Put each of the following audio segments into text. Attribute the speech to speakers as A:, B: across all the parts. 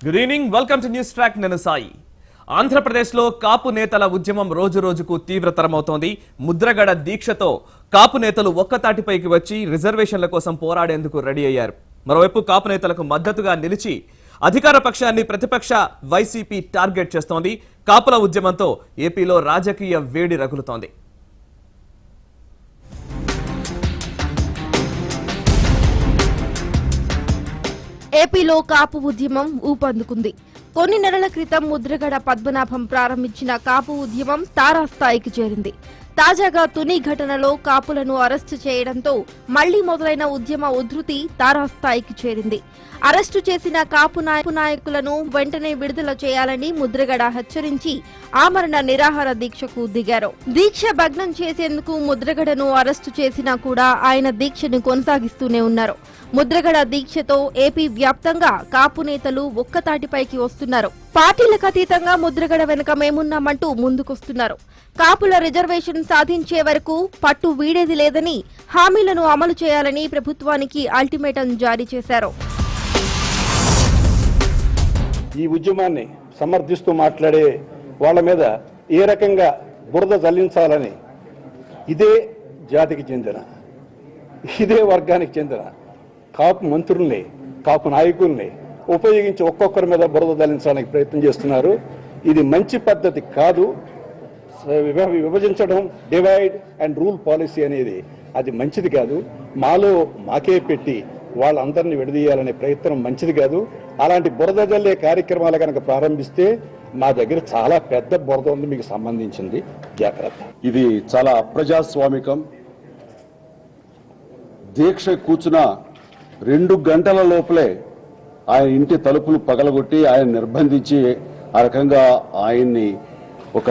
A: Good evening, welcome to news track. నేను సాయి. ఆంధ్రప్రదేశ్లో కాపు నేతల ఉద్యమం రోజు రోజుకు తీవ్రతరమవుతోంది. ముద్రగడ దీక్షతో కాపు నేతలు ఒక్కతాటిపైకి వచ్చి రిజర్వేషన్ల కోసం పోరాడేందుకు రెడీ అయ్యారు. మరోవైపు కాపు నేతలకు మద్దతుగా నిలిచి అధికార పక్షాన్ని ప్రతిపక్ష వైసీపీ టార్గెట్ చేస్తోంది. కాపుల ఉద్యమంతో ఏపీలో రాజకీయ వేడి రగులుతోంది.
B: ఏపీలో కాపు ఉద్యమం ఊపందుకుంది. కొన్ని నెలల క్రితం ముద్రగడ పద్మనాభం ప్రారంభించిన కాపు ఉద్యమం తారాస్థాయికి చేరింది. తాజాగా తుని ఘటనలో కాపులను అరెస్టు చేయడంతో మళ్లీ మొదలైన ఉద్యమ ఉధృతి తారాస్థాయికి చేరింది. అరెస్టు చేసిన కాపు నాయకులను వెంటనే విడుదల చేయాలని ముద్రగడ హెచ్చరించి ఆమరణ నిరాహార దీక్షకు దిగారు. దీక్ష భగ్నం చేసేందుకు ముద్రగడను అరెస్టు చేసినా కూడా ఆయన దీక్షను కొనసాగిస్తూనే ఉన్నారు. ముద్రగడ దీక్షతో ఏపీ వ్యాప్తంగా కాపు నేతలు ఒక్కతాటిపైకి వస్తున్నారు. పార్టీలకు అతీతంగా ముద్రగడ వెనుక మేమున్నామంటూ ముందుకొస్తున్నారు. కాపుల రిజర్వేషన్ సాధించే వరకు పట్టు వీడేది లేదని, హామీలను అమలు చేయాలని ప్రభుత్వానికి అల్టిమేటం జారీ చేశారు.
C: ఈ ఉద్యమాన్ని సమర్థిస్తూ మాట్లాడే వాళ్ళ మీద ఏ రకంగా బురద జల్లించాలని ఇదే జాతికి చెందిన, ఇదే వర్గానికి చెందిన కాపు మంత్రుల్ని, కాపు నాయకుల్ని ఉపయోగించి ఒక్కొక్కరి మీద బురద జల్లించడానికి ప్రయత్నం చేస్తున్నారు. ఇది మంచి పద్ధతి కాదు. విభజించడం, డివైడ్ అండ్ రూల్ పాలసీ అనేది అది మంచిది కాదు. మాకే పెట్టి వాళ్ళందరినీ విడదీయాలనే ప్రయత్నం మంచిది కాదు. అలాంటి బురద జల్లే కార్యక్రమాలు కనుక ప్రారంభిస్తే మా దగ్గర చాలా పెద్ద బురద ఉంది మీకు సంబంధించింది, జాగ్రత్త.
D: ఇది చాలా అప్రజాస్వామికం. దీక్ష కూర్చున్న 2 గంటల లోపలే ఆయన ఇంటి తలుపులు పగలగొట్టి ఆయన నిర్బంధించి ఆ రకంగా ఆయన్ని ఒక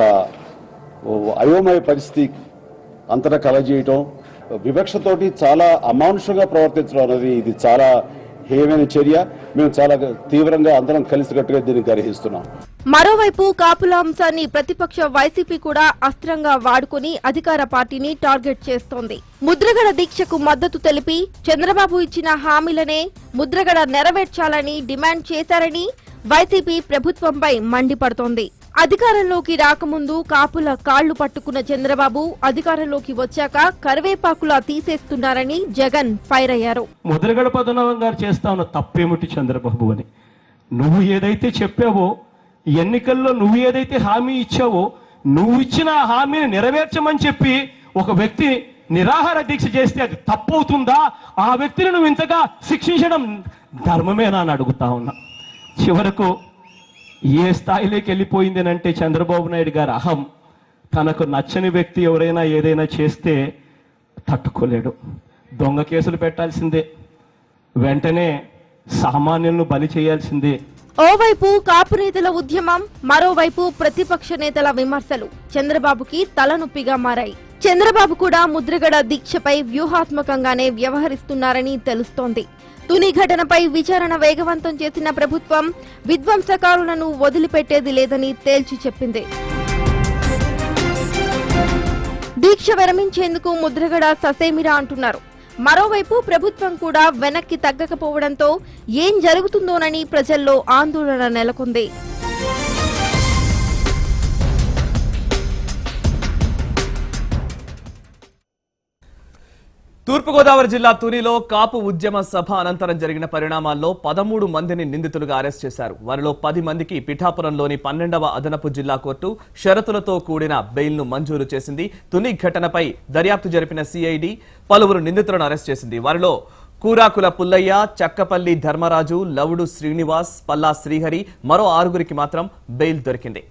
D: అయోమయ పరిస్థితి అంతటా కలజేయటం, వివక్షతోటి చాలా అమానుషంగా ప్రవర్తించడం అనేది ఇది చాలా హేయమైన చర్య. మేము చాలా తీవ్రంగా అందరం కలిసికట్టుగా దీన్ని గ్రహిస్తున్నాం.
B: మరోవైపు కాపుల అంశాన్ని ప్రతిపక్ష వైసీపీ కూడా అస్త్రంగా వాడుకుని అధికార పార్టీని టార్గెట్ చేస్తోంది. ముద్రగడ దీక్షకు మద్దతు తెలిపి చంద్రబాబు ఇచ్చిన హామీలనే ముద్రగడ నెరవేర్చాలని డిమాండ్ చేశారని వైసీపీ ప్రభుత్వంపై మండిపడుతోంది. అధికారంలోకి రాకముందు కాపుల కాళ్లు పట్టుకున్న చంద్రబాబు అధికారంలోకి వచ్చాక కరివేపాకులా తీసేస్తున్నారని జగన్ ఫైర్ అయ్యారు.
E: ముద్రగడ పద్మనాభం గారు చేస్తా ఉన్న తప్పేమిటి చంద్రబాబు అని? నువ్వు ఏదైతే చెప్పావో, ఎన్నికల్లో నువ్వు ఏదైతే హామీ ఇచ్చావో, నువ్వు ఇచ్చిన హామీని నెరవేర్చమని చెప్పి ఒక వ్యక్తి నిరాహార దీక్ష చేస్తే అది తప్పవుతుందా? ఆ వ్యక్తిని నువ్వు ఇంతగా శిక్షించడం ధర్మమేనా అని అడుగుతా ఉన్నా. చివరకు ఏ స్థాయిలోకి వెళ్ళిపోయింది అంటే చంద్రబాబు నాయుడు గారి అహం. తనకు నచ్చని వ్యక్తి ఎవరైనా ఏదైనా చేస్తే తట్టుకోలేడు. దొంగ కేసులు పెట్టాల్సిందే, వెంటనే సామాన్యులను బలి చేయాల్సిందే.
B: ఓవైపు కాపు నేతల ఉద్యమం, మరోవైపు ప్రతిపక్ష నేతల విమర్శలు చంద్రబాబుకి తలనొప్పిగా మారాయి. చంద్రబాబు కూడా ముద్రగడ దీక్షపై వ్యూహాత్మకంగానే వ్యవహరిస్తున్నారని తెలుస్తోంది. తుని ఘటనపై విచారణ వేగవంతం చేసిన ప్రభుత్వం విధ్వంసకారులను వదిలిపెట్టేది లేదని తేల్చి చెప్పింది. దీక్ష విరమించేందుకు ముద్రగడ ససేమిరా అంటున్నారు. మరోవైపు ప్రభుత్వం కూడా వెనక్కి తగ్గకపోవడంతో ఏం జరుగుతుందోనని ప్రజల్లో ఆందోళన నెలకొంది.
A: తూర్పుగోదావరి జిల్లా తునిలో కాపు ఉద్యమ సభ అనంతరం జరిగిన పరిణామాల్లో 13 మందిని నిందితులుగా అరెస్ట్ చేశారు. వారిలో 10 మందికి పిఠాపురంలోని 12వ అదనపు జిల్లా కోర్టు షరతులతో కూడిన బెయిల్ను మంజూరు చేసింది. తుని ఘటనపై దర్యాప్తు జరిపిన సిఐడి పలువురు నిందితులను అరెస్ట్ చేసింది. వారిలో కూరాకుల పుల్లయ్య, చక్కపల్లి ధర్మరాజు, లవుడు శ్రీనివాస్, పల్లా శ్రీహరి, మరో 6గురికి మాత్రం బెయిల్ దొరికింది.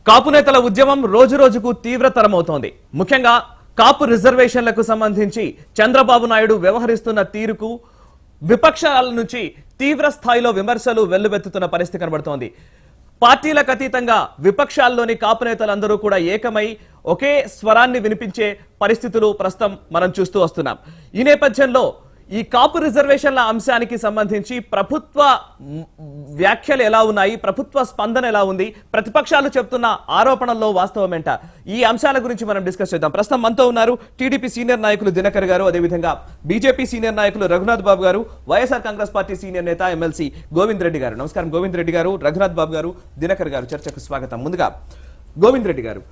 A: కాపు నేతల ఉద్యమం రోజు రోజుకు తీవ్రతరమవుతోంది. ముఖ్యంగా కాపు రిజర్వేషన్లకు సంబంధించి చంద్రబాబు నాయుడు వ్యవహరిస్తున్న తీరుకు విపక్షాల నుంచి తీవ్ర స్థాయిలో విమర్శలు వెల్లువెత్తుతున్న పరిస్థితి కనబడుతోంది. పార్టీలకు అతీతంగా విపక్షాల్లోని కాపు నేతలందరూ కూడా ఏకమై ఒకే స్వరాన్ని వినిపించే పరిస్థితులు ప్రస్తుతం మనం చూస్తూ వస్తున్నాం. ఈ నేపథ్యంలో ఈ కాపు రిజర్వేషన్ల అంశానికి సంబంధించి ప్రభుత్వ వ్యాఖ్యలు ఎలా ఉన్నాయి, ప్రభుత్వ స్పందన ఎలా ఉంది, ప్రతిపక్షాలు చెప్తున్న ఆరోపణల్లో వాస్తవమేంట, ఈ అంశాల గురించి మనం డిస్కస్ చేద్దాం. ప్రస్తుతం మనతో ఉన్నారు టీడీపీ సీనియర్ నాయకులు దినకర్ గారు, అదేవిధంగా బీజేపీ సీనియర్ నాయకులు రఘునాథ్ బాబు గారు, వైఎస్ఆర్ కాంగ్రెస్ పార్టీ సీనియర్ నేత ఎమ్మెల్సీ గోవింద్ రెడ్డి గారు. నమస్కారం గోవింద్ రెడ్డి గారు, రఘునాథ్ బాబు గారు, దినకర్ గారు, చర్చకు స్వాగతం. ముందుగా గోవింద్ రెడ్డి గారు,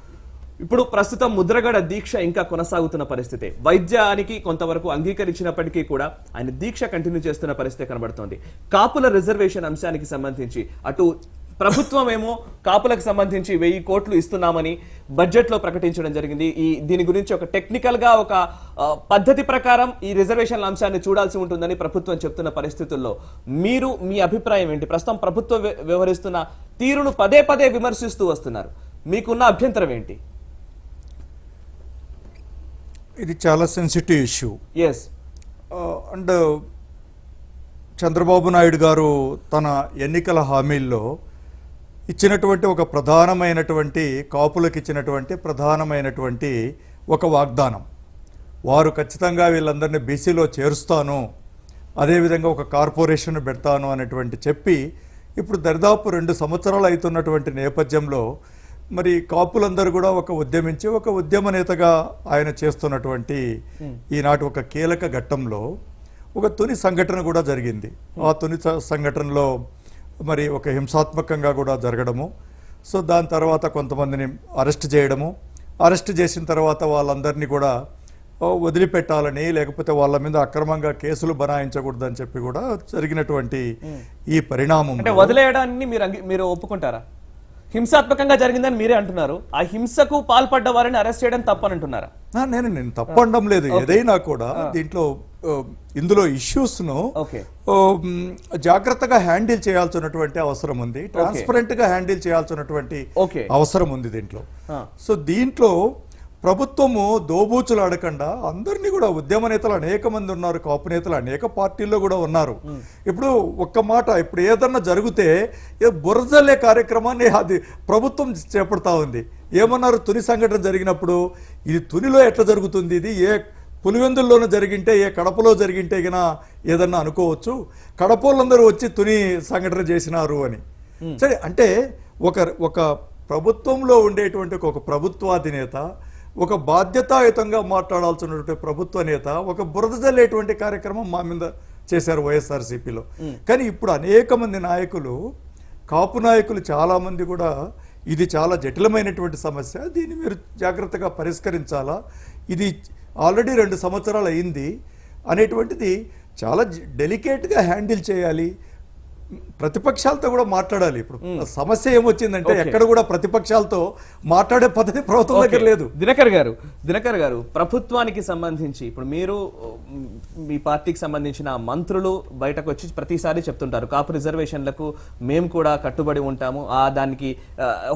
A: ఇప్పుడు ప్రస్తుతం ముద్రగడ దీక్ష ఇంకా కొనసాగుతున్న పరిస్థితి, వైద్యానికి కొంతవరకు అంగీకరించినప్పటికీ కూడా ఆయన దీక్ష కంటిన్యూ చేస్తున్న పరిస్థితి కనబడుతోంది. కాపుల రిజర్వేషన్ అంశానికి సంబంధించి అటు ప్రభుత్వం ఏమో కాపులకు సంబంధించి 1000 కోట్లు ఇస్తున్నామని బడ్జెట్ లో ప్రకటించడం జరిగింది. దీని గురించి ఒక టెక్నికల్ గా ఒక పద్ధతి ప్రకారం ఈ రిజర్వేషన్ల అంశాన్ని చూడాల్సి ఉంటుందని ప్రభుత్వం చెప్తున్న పరిస్థితుల్లో మీ అభిప్రాయం ఏంటి? ప్రస్తుతం ప్రభుత్వం వ్యవహరిస్తున్న తీరును పదే పదే విమర్శిస్తూ వస్తున్నారు, మీకున్న అభ్యంతరం ఏంటి?
F: ఇది చాలా sensitive issue.
A: Yes.
F: And Chandrababu Naidu garu తన ఎన్నికల హామీల్లో ఇచ్చినటువంటి ఒక ప్రధానమైనటువంటి కాపులకు ఇచ్చినటువంటి ప్రధానమైనటువంటి ఒక వాగ్దానం, వారు ఖచ్చితంగా వీళ్ళందరినీ బీసీలో చేరుస్తాను, అదేవిధంగా ఒక కార్పొరేషన్ పెడతాను అనేటువంటి చెప్పి ఇప్పుడు దరిదాపు 2 సంవత్సరాలు అవుతున్నటువంటి నేపథ్యంలో మరి కాపులందరూ కూడా ఒక ఉద్యమ నేతగా ఆయన చేస్తున్నటువంటి ఈనాటి ఒక కీలక ఘట్టంలో ఒక తుని సంఘటన కూడా జరిగింది. ఆ తుని సంఘటనలో మరి ఒక హింసాత్మకంగా కూడా జరగడము, సో దాని తర్వాత కొంతమందిని అరెస్ట్ చేయడము, అరెస్ట్ చేసిన తర్వాత వాళ్ళందరినీ కూడా వదిలిపెట్టాలని, లేకపోతే వాళ్ళ మీద అక్రమంగా కేసులు బనాయించకూడదని చెప్పి కూడా జరిగినటువంటి ఈ పరిణామం
A: వదిలేయడాన్ని మీరు ఒప్పుకుంటారా? హింసాత్మకంగా జరిగిందని మీరే అంటున్నారు, ఆ హింసకు పాల్పడ్డ వారిని అరెస్ట్ చేయడం తప్పని అంటున్నారా?
F: నేను తప్పనడం లేదు. ఏదైనా కూడా దీంట్లో ఇందులో ఇష్యూస్ ను జాగ్రత్తగా హ్యాండిల్ చేయాల్సినటువంటి అవసరం ఉంది, ట్రాన్స్పరెంట్ గా హ్యాండిల్ చేయాల్సినటువంటి అవసరం ఉంది దీంట్లో. సో దీంట్లో ప్రభుత్వము దోబూచులు ఆడకుండా అందరినీ కూడా, ఉద్యమ నేతలు అనేక మంది ఉన్నారు, కాపు నేతలు అనేక పార్టీల్లో కూడా ఉన్నారు. ఇప్పుడు ఒక్క మాట, ఇప్పుడు ఏదన్నా జరిగితే బురజల్లే కార్యక్రమాన్ని అది ప్రభుత్వం చేపడతా ఉంది. ఏమన్నారు, తుని సంఘటన జరిగినప్పుడు ఇది తునిలో ఎట్లా జరుగుతుంది, ఇది ఏ పులివెందుల్లోనూ జరిగింటే ఏ కడపలో జరిగింటే గిన ఏదన్నా అనుకోవచ్చు, కడపోళ్ళందరూ వచ్చి తుని సంఘటన చేసినారు అని. సరే, అంటే ఒక ప్రభుత్వంలో ఉండేటువంటి ఒక ప్రభుత్వాధినేత, ఒక బాధ్యతాయుతంగా మాట్లాడాల్సినటువంటి ప్రభుత్వ నేత ఒక బురద జల్లేటువంటి కార్యక్రమం మా మీద చేశారు వైఎస్ఆర్సీపీలో. కానీ ఇప్పుడు అనేక మంది నాయకులు, కాపు నాయకులు చాలా మంది కూడా ఇది చాలా జటిలమైనటువంటి సమస్య, దీన్ని మీరు జాగ్రత్తగా పరిష్కరించాలా, ఇది ఆల్రెడీ 2 సంవత్సరాలు అయింది అనేటువంటిది చాలా డెలికేట్గా హ్యాండిల్ చేయాలి. ప్రతిపక్షాలతో కూడా మాట్లాడాలి. ఇప్పుడు సమస్య ఏమొచ్చిందంటే ఎక్కడ కూడా ప్రతిపక్షాలతో మాట్లాడే పద్ధతి ప్రభుత్వం దగ్గర లేదు.
A: దినకర్ గారు, ప్రభుత్వానికి సంబంధించి ఇప్పుడు మీరు మీ పార్టీకి సంబంధించిన మంత్రులు బయటకు వచ్చి ప్రతిసారి చెప్తుంటారు, కాపు రిజర్వేషన్లకు మేము కూడా కట్టుబడి ఉంటాము, దానికి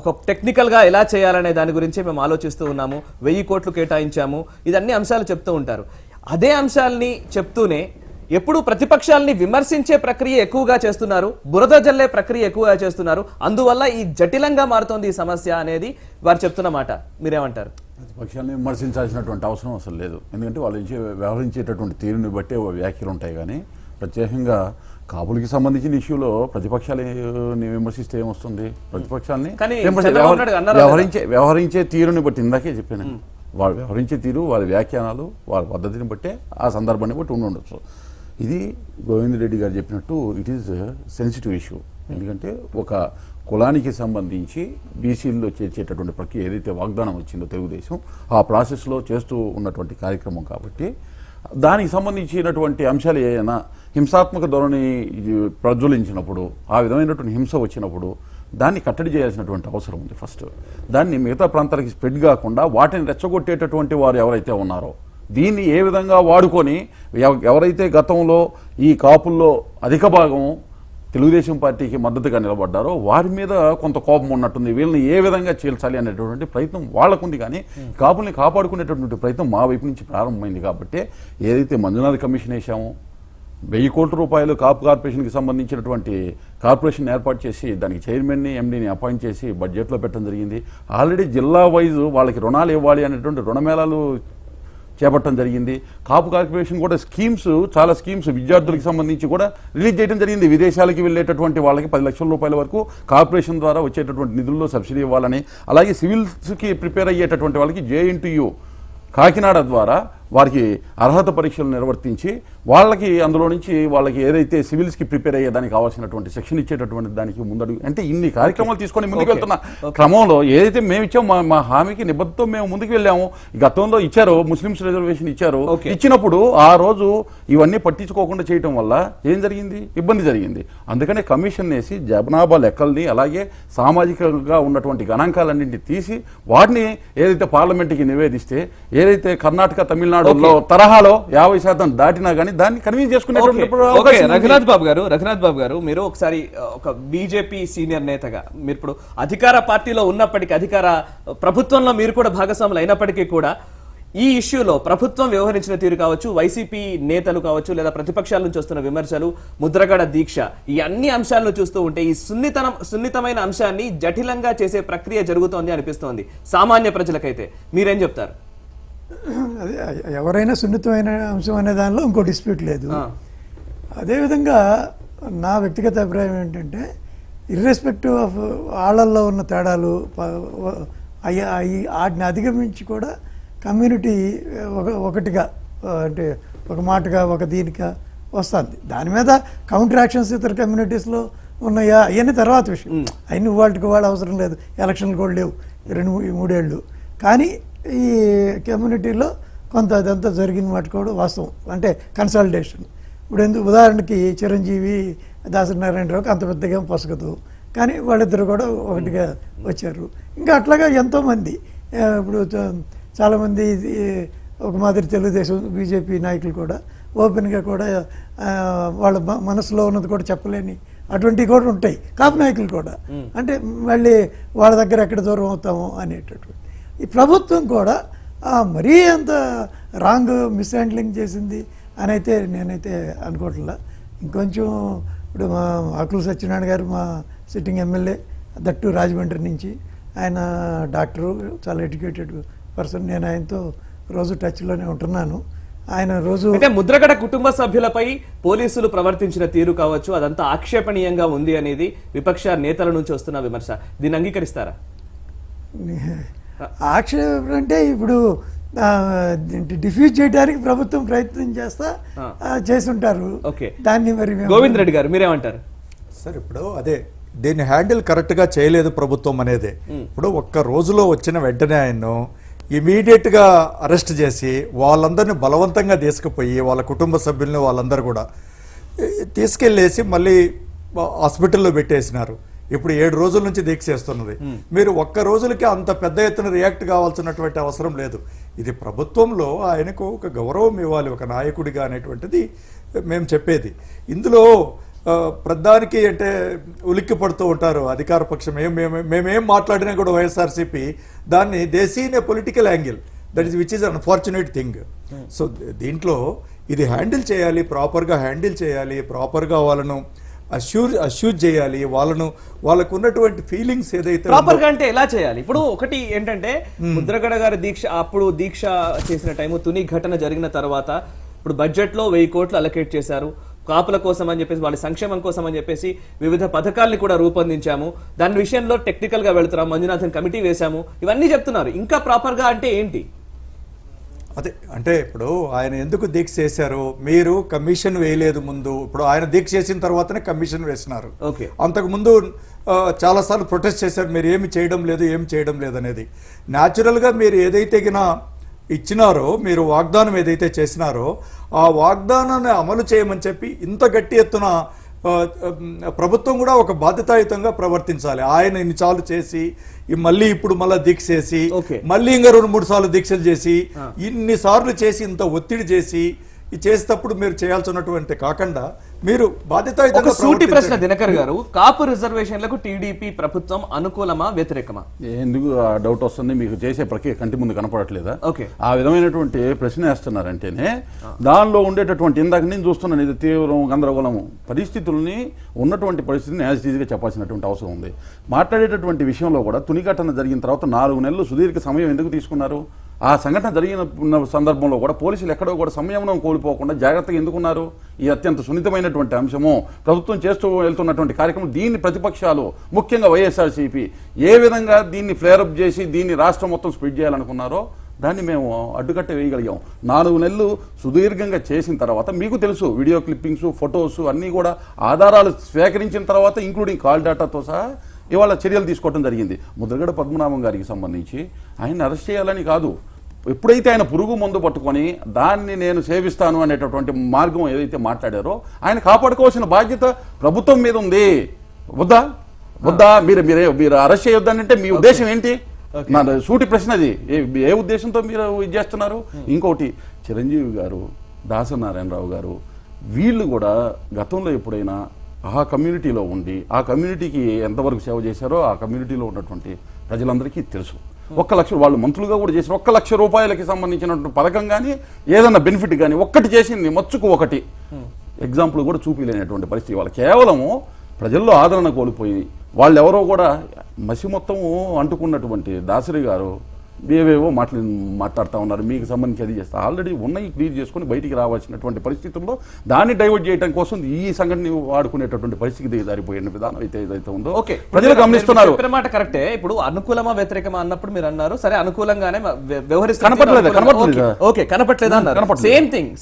A: ఒక టెక్నికల్ గా ఎలా చేయాలనే దాని గురించి మేము ఆలోచిస్తూ ఉన్నాము, 1000 కోట్లు కేటాయించాము, ఇదన్నీ అంశాలు చెప్తూ ఉంటారు. అదే అంశాలని చెప్తూనే ఎప్పుడు ప్రతిపక్షాలని విమర్శించే ప్రక్రియ ఎక్కువగా చేస్తున్నారు, బురద జల్లే ప్రక్రియ ఎక్కువగా చేస్తున్నారు, అందువల్ల ఈ జటిలంగా మారుతోంది ఈ సమస్య అనేది వారు చెప్తున్న మాట. మీరేమంటారు?
G: ప్రతిపక్షాన్ని విమర్శించాల్సినటువంటి అవసరం అసలు లేదు, ఎందుకంటే వాళ్ళు వ్యవహరించేటటువంటి తీరుని బట్టే వ్యాఖ్యలు ఉంటాయి. కానీ ప్రత్యేకంగా కాపులకి సంబంధించిన ఇష్యూలో ప్రతిపక్షాలని విమర్శిస్తే ఏమొస్తుంది? ప్రతిపక్షాలని వ్యవహరించే తీరుని బట్టి, ఇందాకే చెప్పాను, వాళ్ళు వ్యవహరించే తీరు, వాళ్ళ వ్యాఖ్యానాలు, వాళ్ళ పద్ధతిని బట్టే ఆ సందర్భాన్ని బట్టి ఉండొచ్చు. ఇది గోవింద్ రెడ్డి గారు చెప్పినట్టు ఇట్ ఈస్ సెన్సిటివ్ ఇష్యూ. ఎందుకంటే ఒక కులానికి సంబంధించి బీసీల్లో చేర్చేటటువంటి ప్రక్రియ ఏదైతే వాగ్దానం వచ్చిందో తెలుగుదేశం, ఆ ప్రాసెస్లో చేస్తూ ఉన్నటువంటి కార్యక్రమం కాబట్టి దానికి సంబంధించినటువంటి అంశాలు ఏదైనా హింసాత్మక ధోరణి ప్రజ్వలించినప్పుడు, ఆ విధమైనటువంటి హింస వచ్చినప్పుడు దాన్ని కట్టడి చేయాల్సినటువంటి అవసరం ఉంది. ఫస్ట్ దాన్ని మిగతా ప్రాంతాలకి స్ప్రెడ్ కాకుండా వాటిని రెచ్చగొట్టేటటువంటి వారు ఎవరైతే ఉన్నారో దీన్ని ఏ విధంగా వాడుకొని, ఎవరైతే గతంలో ఈ కాపుల్లో అధిక భాగం తెలుగుదేశం పార్టీకి మద్దతుగా నిలబడ్డారో వారి మీద కొంత కోపం ఉన్నట్టుంది, వీళ్ళని ఏ విధంగా చీల్చాలి అనేటువంటి ప్రయత్నం వాళ్ళకుంది. కానీ కాపుల్ని కాపాడుకునేటటువంటి ప్రయత్నం మా వైపు నుంచి ప్రారంభమైంది. కాబట్టి ఏదైతే మంజునాథ్ కమిషన్ వేసామో, 1000 కోట్ల రూపాయలు కాపు కార్పొరేషన్కి సంబంధించినటువంటి కార్పొరేషన్ ఏర్పాటు చేసి దానికి చైర్మన్ని, ఎండీని అపాయింట్ చేసి బడ్జెట్లో పెట్టడం జరిగింది. ఆల్రెడీ జిల్లా వైజ్ వాళ్ళకి రుణాలు ఇవ్వాలి అనేటువంటి రుణమేళాలు చేపట్టడం జరిగింది. కాపు కార్పొరేషన్ కూడా చాలా స్కీమ్స్ విద్యార్థులకు సంబంధించి కూడా రిలీజ్ చేయడం జరిగింది. విదేశాలకి వెళ్ళేటటువంటి వాళ్ళకి 10 లక్షల రూపాయల వరకు కార్పొరేషన్ ద్వారా వచ్చేటటువంటి నిధుల్లో సబ్సిడీ ఇవ్వాలని, అలాగే సివిల్స్కి ప్రిపేర్ అయ్యేటటువంటి వాళ్ళకి JNTU కాకినాడ ద్వారా వారికి అర్హత పరీక్షలు నిర్వర్తించి వాళ్ళకి అందులో నుంచి వాళ్ళకి ఏదైతే సివిల్స్కి ప్రిపేర్ అయ్యేదానికి కావాల్సినటువంటి సెక్షన్ ఇచ్చేటటువంటి దానికి ముందడుగు అంటే ఇన్ని కార్యక్రమాలు తీసుకొని ముందుకు వెళ్తున్న క్రమంలో ఏదైతే మేము ఇచ్చామో మా హామీకి నిబద్ధతో మేము ముందుకు వెళ్ళాము. గతంలో ఇచ్చారు, ముస్లిమ్స్ రిజర్వేషన్ ఇచ్చారు. ఇచ్చినప్పుడు ఆ రోజు ఇవన్నీ పట్టించుకోకుండా చేయటం వల్ల ఏం జరిగింది? ఇబ్బంది జరిగింది. అందుకనే కమిషన్ వేసి జనాభా లెక్కల్ని అలాగే సామాజికంగా ఉన్నటువంటి గణాంకాలన్నింటినీ తీసి వాటిని ఏదైతే పార్లమెంట్కి నివేదిస్తే ఏదైతే కర్ణాటక తమిళనాడులో తరహాలో 50% దాటినా కానీ దాన్ని కన్విన్స్ చేసుకునే
A: రఘునాథ్ బాబు గారు మీరు ఒకసారి ఒక బీజేపీ సీనియర్ నేతగా మీరు ఇప్పుడు అధికార పార్టీలో ఉన్నప్పటికీ అధికార ప్రభుత్వంలో మీరు కూడా భాగస్వాములు అయినప్పటికీ కూడా ఈ ఇష్యూలో ప్రభుత్వం వ్యవహరించిన తీరు కావచ్చు, వైసీపీ నేతలు కావచ్చు, లేదా ప్రతిపక్షాల నుంచి వస్తున్న విమర్శలు, ముద్రగడ దీక్ష, ఈ అన్ని అంశాలను చూస్తూ ఉంటే ఈ సున్నితమైన అంశాన్ని జటిలంగా చేసే ప్రక్రియ జరుగుతోంది అనిపిస్తోంది సామాన్య ప్రజలకైతే. మీరేం చెప్తారు?
H: అదే ఎవరైనా సున్నితమైన అంశం అనే దానిలో ఇంకో డిస్ప్యూట్ లేదు. అదేవిధంగా నా వ్యక్తిగత అభిప్రాయం ఏంటంటే ఇర్రెస్పెక్టివ్ ఆఫ్ వాళ్ళల్లో ఉన్న తేడాలు వాటిని అధిగమించి కూడా కమ్యూనిటీ ఒకటిగా అంటే ఒక మాటగా ఒక దీనిగా వస్తుంది. దాని మీద కౌంటర్ యాక్షన్స్ ఇతర కమ్యూనిటీస్లో ఉన్నాయా అవన్నీ తర్వాత విషయం. అవన్నీ వాళ్ళకి వాళ్ళు అవసరం లేదు, ఎలక్షన్లు కూడా లేవు 2-3 ఏళ్ళు. కానీ ఈ కమ్యూనిటీలో కొంత అదంతా జరిగిన మాట కూడా వాస్తవం. అంటే కన్సాలిడేషన్. ఇప్పుడు ఉదాహరణకి చిరంజీవి దాసనారాయణరావుకి అంత పెద్దగా పొసగదు, కానీ వాళ్ళిద్దరు కూడా ఒకటిగా వచ్చారు. ఇంకా అట్లాగా ఎంతోమంది ఇప్పుడు చాలామంది ఒక మాదిరి తెలుగుదేశం బీజేపీ నాయకులు కూడా ఓపెన్గా కూడా వాళ్ళ మనసులో ఉన్నది కూడా చెప్పలేని అటువంటివి కూడా ఉంటాయి. కాపు నాయకులు కూడా అంటే మళ్ళీ వాళ్ళ దగ్గర ఎక్కడ దూరం అవుతామో అనేటటువంటి. ఈ ప్రభుత్వం కూడా మరీ అంత రాంగ్ మిస్హ్యాండ్లింగ్ చేసింది అని అయితే నేనైతే అనుకోవట్లా. ఇంకొంచెం ఇప్పుడు మా ఆకుల సత్యనారాయణ గారు మా సిట్టింగ్ ఎమ్మెల్యే, దట్టు రాజమండ్రి నుంచి, ఆయన డాక్టరు, చాలా ఎడ్యుకేటెడ్ పర్సన్. నేను ఆయనతో రోజు టచ్లోనే ఉంటున్నాను. ఆయన రోజు
A: అంటే ముద్రగడ కుటుంబ సభ్యులపై పోలీసులు ప్రవర్తించిన తీరు కావచ్చు అదంతా ఆక్షేపణీయంగా ఉంది అనేది విపక్ష నేతల నుంచి వస్తున్న విమర్శ. దీన్ని అంగీకరిస్తారా?
H: ఆక్షేపణ అంటే ఇప్పుడు డిఫ్యూజ్ చేయడానికి ప్రభుత్వం ప్రయత్నం చేస్తుంటారు. దాన్ని మరి
A: గోవింద్ రెడ్డి గారు మీరేమంటారు?
F: సార్ ఇప్పుడు అదే దీన్ని హ్యాండిల్ కరెక్ట్గా చేయలేదు ప్రభుత్వం అనేదే. ఇప్పుడు ఒక్క రోజులో వచ్చిన వెంటనే ఆయన్ను ఇమీడియట్గా అరెస్ట్ చేసి వాళ్ళందరినీ బలవంతంగా తీసుకుపోయి వాళ్ళ కుటుంబ సభ్యుల్ని వాళ్ళందరూ కూడా తీసుకెళ్ళేసి మళ్ళీ హాస్పిటల్లో పెట్టేసినారు. ఇప్పుడు 7 రోజుల నుంచి దీక్ష చేస్తున్నది. మీరు ఒక్క రోజులకి అంత పెద్ద ఎత్తున రియాక్ట్ కావాల్సినటువంటి అవసరం లేదు. ఇది ప్రభుత్వంలో ఆయనకు ఒక గౌరవం ఇవ్వాలి ఒక నాయకుడిగా అనేటువంటిది మేము చెప్పేది. ఇందులో ప్రధానికి అంటే ఉలిక్కి పడుతూ ఉంటారు అధికార పక్షం. మేమేం మాట్లాడినా కూడా వైఎస్ఆర్సీపీ దాన్ని దేశీయ political angle, that is which is unfortunate thing. So దీంట్లో ఇది హ్యాండిల్ చేయాలి, ప్రాపర్గా హ్యాండిల్ చేయాలి, ప్రాపర్గా వాళ్ళను అష్యూర్ చేయాలి, వాళ్ళకు ఉన్నటువంటి ఫీలింగ్స్ ఏదైతే
A: ప్రాపర్ గా అంటే ఎలా చేయాలి? ఇప్పుడు ఒకటి ఏంటంటే ముద్రగడ గారి దీక్ష చేసిన టైము తుని ఘటన జరిగిన తర్వాత ఇప్పుడు బడ్జెట్ లో 1000 కోట్లు అలొకేట్ చేశారు కాపుల కోసం అని చెప్పేసి, వాళ్ళ సంక్షేమం కోసం అని చెప్పేసి వివిధ పథకాల్ని కూడా రూపొందించాము. దాని విషయంలో టెక్నికల్ గా వెళ్తున్నాం, మంజునాథన్ కమిటీ వేశాము, ఇవన్నీ చెప్తున్నారు. ఇంకా ప్రాపర్ గా అంటే ఏంటి?
F: అదే అంటే ఇప్పుడు ఆయన ఎందుకు దీక్ష చేశారు? మీరు కమిషన్ వేయలేదు ముందు. ఇప్పుడు ఆయన దీక్ష చేసిన తర్వాతనే కమిషన్ వేసినారు. అంతకు ముందు చాలాసార్లు ప్రొటెస్ట్ చేశారు, మీరు ఏమి చేయడం లేదు అనేది. న్యాచురల్గా మీరు ఏదైతే ఇచ్చినారో, మీరు వాగ్దానం ఏదైతే చేసినారో ఆ వాగ్దానాన్ని అమలు చేయమని చెప్పి ఇంత గట్టి ఎత్తున ప్రభుత్వం కూడా ఒక బాధ్యతాయుతంగా ప్రవర్తించాలి. ఆయన ఇన్నిసార్లు చేసి మళ్ళీ ఇప్పుడు మళ్ళీ దీక్ష చేసి మళ్ళీ ఇంకా 2-3 సార్లు దీక్షలు చేసి ఇన్నిసార్లు చేసి ఇంత ఒత్తిడి చేసి చేసేటప్పుడు మీరు చేయాల్సినటువంటి కాకుండా మీరు బాధ్యతాయుతంగా.
A: సూటి ప్రశ్న దినకర్ గారు, కాపు రిజర్వేషన్లకు టీడీపీ ప్రభుత్వం అనుకూలమా వ్యతిరేకమా?
G: ఎందుకు డౌట్ వస్తుంది? మీకు చేసే ప్రక్రియ కంటి ముందు కనపడట్లేదా? ఆ విధమైనటువంటి ప్రశ్న వేస్తున్నారంటేనే దానిలో ఉండేటటువంటి ఇందాక నేను చూస్తున్నాను ఇది తీవ్రం గందరగోళము పరిస్థితుల్ని ఉన్నటువంటి పరిస్థితిని యాజ్ ఈజీగా చెప్పాల్సినటువంటి అవసరం ఉంది. మాట్లాడేటటువంటి విషయంలో కూడా తుని ఘటన జరిగిన తర్వాత 4 నెలలు సుదీర్ఘ సమయం ఎందుకు తీసుకున్నారు? ఆ సంఘటన జరిగిన సందర్భంలో కూడా పోలీసులు ఎక్కడో కూడా సంయమనం కోల్పోకుండా జాగ్రత్తగా ఎందుకున్నారు? ఈ అత్యంత సున్నితమైనటువంటి అంశము ప్రభుత్వం చేస్తూ వెళ్తున్నటువంటి కార్యక్రమం, దీన్ని ప్రతిపక్షాలు ముఖ్యంగా వైఎస్ఆర్సీపీ ఏ విధంగా దీన్ని ఫ్లేరప్ చేసి దీన్ని రాష్ట్రం మొత్తం స్ప్రెడ్ చేయాలనుకున్నారో దాన్ని మేము అడ్డుకట్ట వేయగలిగాం. 4 నెలలు సుదీర్ఘంగా చేసిన తర్వాత మీకు తెలుసు, వీడియో క్లిప్పింగ్స్, ఫొటోస్ అన్నీ కూడా ఆధారాలు స్వీకరించిన తర్వాత ఇంక్లూడింగ్ కాల్ డేటాతో సహా ఇవాళ చర్యలు తీసుకోవడం జరిగింది. ముద్రగడ పద్మనాభం గారికి సంబంధించి ఆయన్ని అరెస్ట్ చేయాలని కాదు, ఎప్పుడైతే ఆయన పురుగు మందు పట్టుకొని దాన్ని నేను సేవిస్తాను అనేటటువంటి మార్గం ఏదైతే మాట్లాడారో ఆయన కాపాడుకోవాల్సిన బాధ్యత ప్రభుత్వం మీద ఉంది. వద్దా మీరు అరెస్ట్ చేయొద్దంటే మీ ఉద్దేశం ఏంటి? నా సూటి ప్రశ్న అది. ఏ ఉద్దేశంతో మీరు ఇది చేస్తున్నారు? ఇంకోటి, చిరంజీవి గారు, దాసనారాయణరావు గారు వీళ్ళు కూడా గతంలో ఎప్పుడైనా ఆ కమ్యూనిటీలో ఉండి ఆ కమ్యూనిటీకి ఎంతవరకు సేవ చేశారో ఆ కమ్యూనిటీలో ఉన్నటువంటి ప్రజలందరికీ తెలుసు. 1 లక్ష వాళ్ళు మంత్రులుగా కూడా చేశారు. 1 లక్ష రూపాయలకి సంబంధించినటువంటి పథకం కానీ ఏదన్నా బెనిఫిట్ కానీ ఒక్కటి చేసింది, మచ్చుకు ఒకటి ఎగ్జాంపుల్ కూడా చూపించలేనటువంటి పరిస్థితి. వాళ్ళు కేవలము ప్రజల్లో ఆదరణ కోల్పోయి వాళ్ళు ఎవరో కూడా మసి మొత్తము అంటుకున్నటువంటి దాసరి గారు ఏవేవో మాట్లాడుతూ ఉన్నారు. మీకు సంబంధించి అది చేస్తారు. ఆల్రెడీ ఉన్నాయి క్లియర్ చేసుకుని బయటికి రావాల్సినటువంటి పరిస్థితుల్లో దాన్ని డైవర్ట్ చేయడం కోసం ఈ సంఘటన వాడుకునేటటువంటి పరిస్థితి దారిపోయిన విధానం అయితే ఏదైతే ఉందో ప్రజలు గమనిస్తున్నారు.
A: మాట కరెక్టే. ఇప్పుడు అనుకూలమా వ్యతిరేకమా అన్నప్పుడు మీరు అన్నారు, సరే అనుకూలంగానే కనపట్లేదా అన్నారు.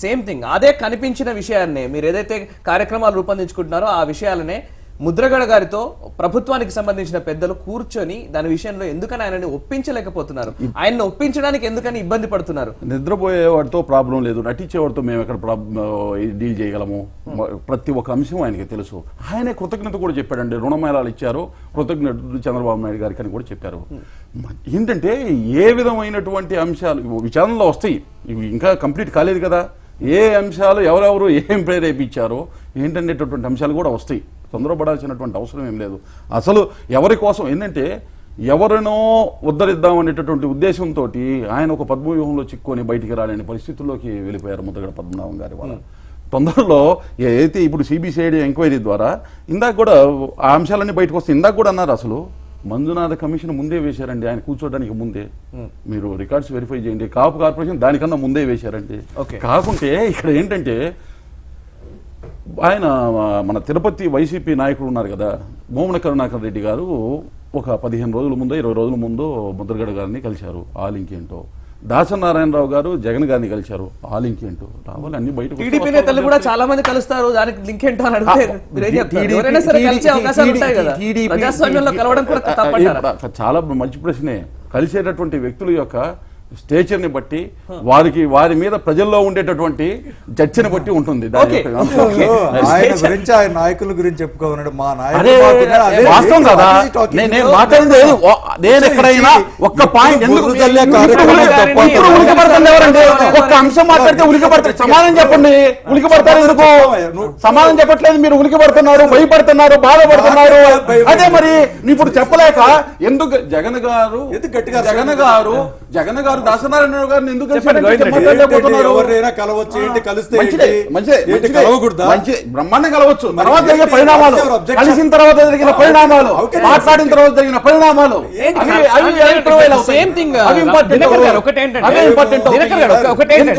A: సేమ్ థింగ్ అదే కనిపించిన విషయాన్ని మీరు ఏదైతే కార్యక్రమాలు రూపొందించుకుంటున్నారో ఆ విషయాలనే ముద్రగడ గారితో ప్రభుత్వానికి సంబంధించిన పెద్దలు కూర్చొని దాని విషయంలో ఎందుకని ఆయనని ఒప్పించలేకపోతున్నారు? ఆయన్ని ఒప్పించడానికి ఎందుకని ఇబ్బంది పడుతున్నారు?
G: నిద్రపోయేవాడితో ప్రాబ్లం లేదు, నటించేవాడితో మేము ఎక్కడ డీల్ చేయగలము? ప్రతి ఒక్క అంశం ఆయనకి తెలుసు. ఆయనే కృతజ్ఞత కూడా చెప్పాడండి. రుణమేళాలు ఇచ్చారు, కృతజ్ఞతలు చంద్రబాబు నాయుడు గారికి అని కూడా చెప్పారు. ఏంటంటే ఏ విధమైనటువంటి అంశాలు విచారణలో వస్తాయి, ఇవి ఇంకా కంప్లీట్ కాలేదు కదా. ఏ అంశాలు ఎవరెవరు ఏం ప్రేరేపించారో ఏంటనేటటువంటి అంశాలు కూడా వస్తాయి. తొందరపడాల్సినటువంటి అవసరం ఏం లేదు. అసలు ఎవరి కోసం ఏంటంటే ఎవరినో ఉద్ధరిద్దాం అనేటటువంటి ఉద్దేశంతో ఆయన ఒక పద్మవ్యూహంలో చిక్కుని బయటికి రాలేని పరిస్థితుల్లోకి వెళ్ళిపోయారు ముద్రగడ పద్మనాభం గారి వల్ల. తొందరలో ఏదైతే ఇప్పుడు సిబిసిఐడి ఎంక్వైరీ ద్వారా ఇందాక కూడా ఆ అంశాలన్నీ బయటకు వస్తాయి. ఇందాక కూడా అన్నారు, అసలు మంజునాథ కమిషన్ ముందే వేశారండి, ఆయన కూర్చోడానికి ముందే. మీరు రికార్డ్స్ వెరిఫై చేయండి. కాపు కార్పొరేషన్ దానికన్నా ముందే వేశారండి. కాకుంటే ఇక్కడ ఏంటంటే ఆయన మన తిరుపతి వైసీపీ నాయకుడు ఉన్నారు కదా, భూమన కరుణాకర్ రెడ్డి గారు ఒక 15 రోజుల ముందో 20 రోజుల ముందో ముద్రగడ గారిని కలిశారు. ఆ లింక్ ఏంటో. దాసనారాయణరావు గారు జగన్ గారిని కలిశారు. ఆ లింక్ ఏంటో రావాలి అన్ని బయట.
A: టీడీపీ నేతలు కూడా చాలా మంది కలుస్తారు, దానికి లింక్ ఏంటో అని అడిగితే
G: చాలా మంచి ప్రశ్నే. కలిసేటటువంటి వ్యక్తుల యొక్క స్టేచర్ని బట్టి వారి మీద ప్రజల్లో ఉండేటటువంటి చర్చని బట్టి ఉంటుంది.
F: ఆయన గురించి ఆయన నాయకుల గురించి చెప్పుకోమన్నాడు. మా
G: వాస్తవం కదా. నేను మాట్లాడింది నేను ఎక్కడైనా ఒక్క పాయింట్ ఎందుకు ఒక్క అంశం మాట్లాడితే ఉలికి పడతారు. సమాధానం చెప్పండి. ఉలికి పడతారు ఎందుకు? సమాధానం చెప్పట్లేదు. మీరు ఉలికి పడుతున్నారు, భయపడుతున్నారు, బాధపడుతున్నారు. అదే మరి ఇప్పుడు చెప్పలేక ఎందుకు జగన్ గారు దాసనారాయణ గారిని ఎందుకు బ్రహ్మాండం కలవచ్చు. తర్వాత జరిగే పరిణామాలు, కలిసిన తర్వాత జరిగిన పరిణామాలు, మాట్లాడిన తర్వాత జరిగిన పరిణామాలు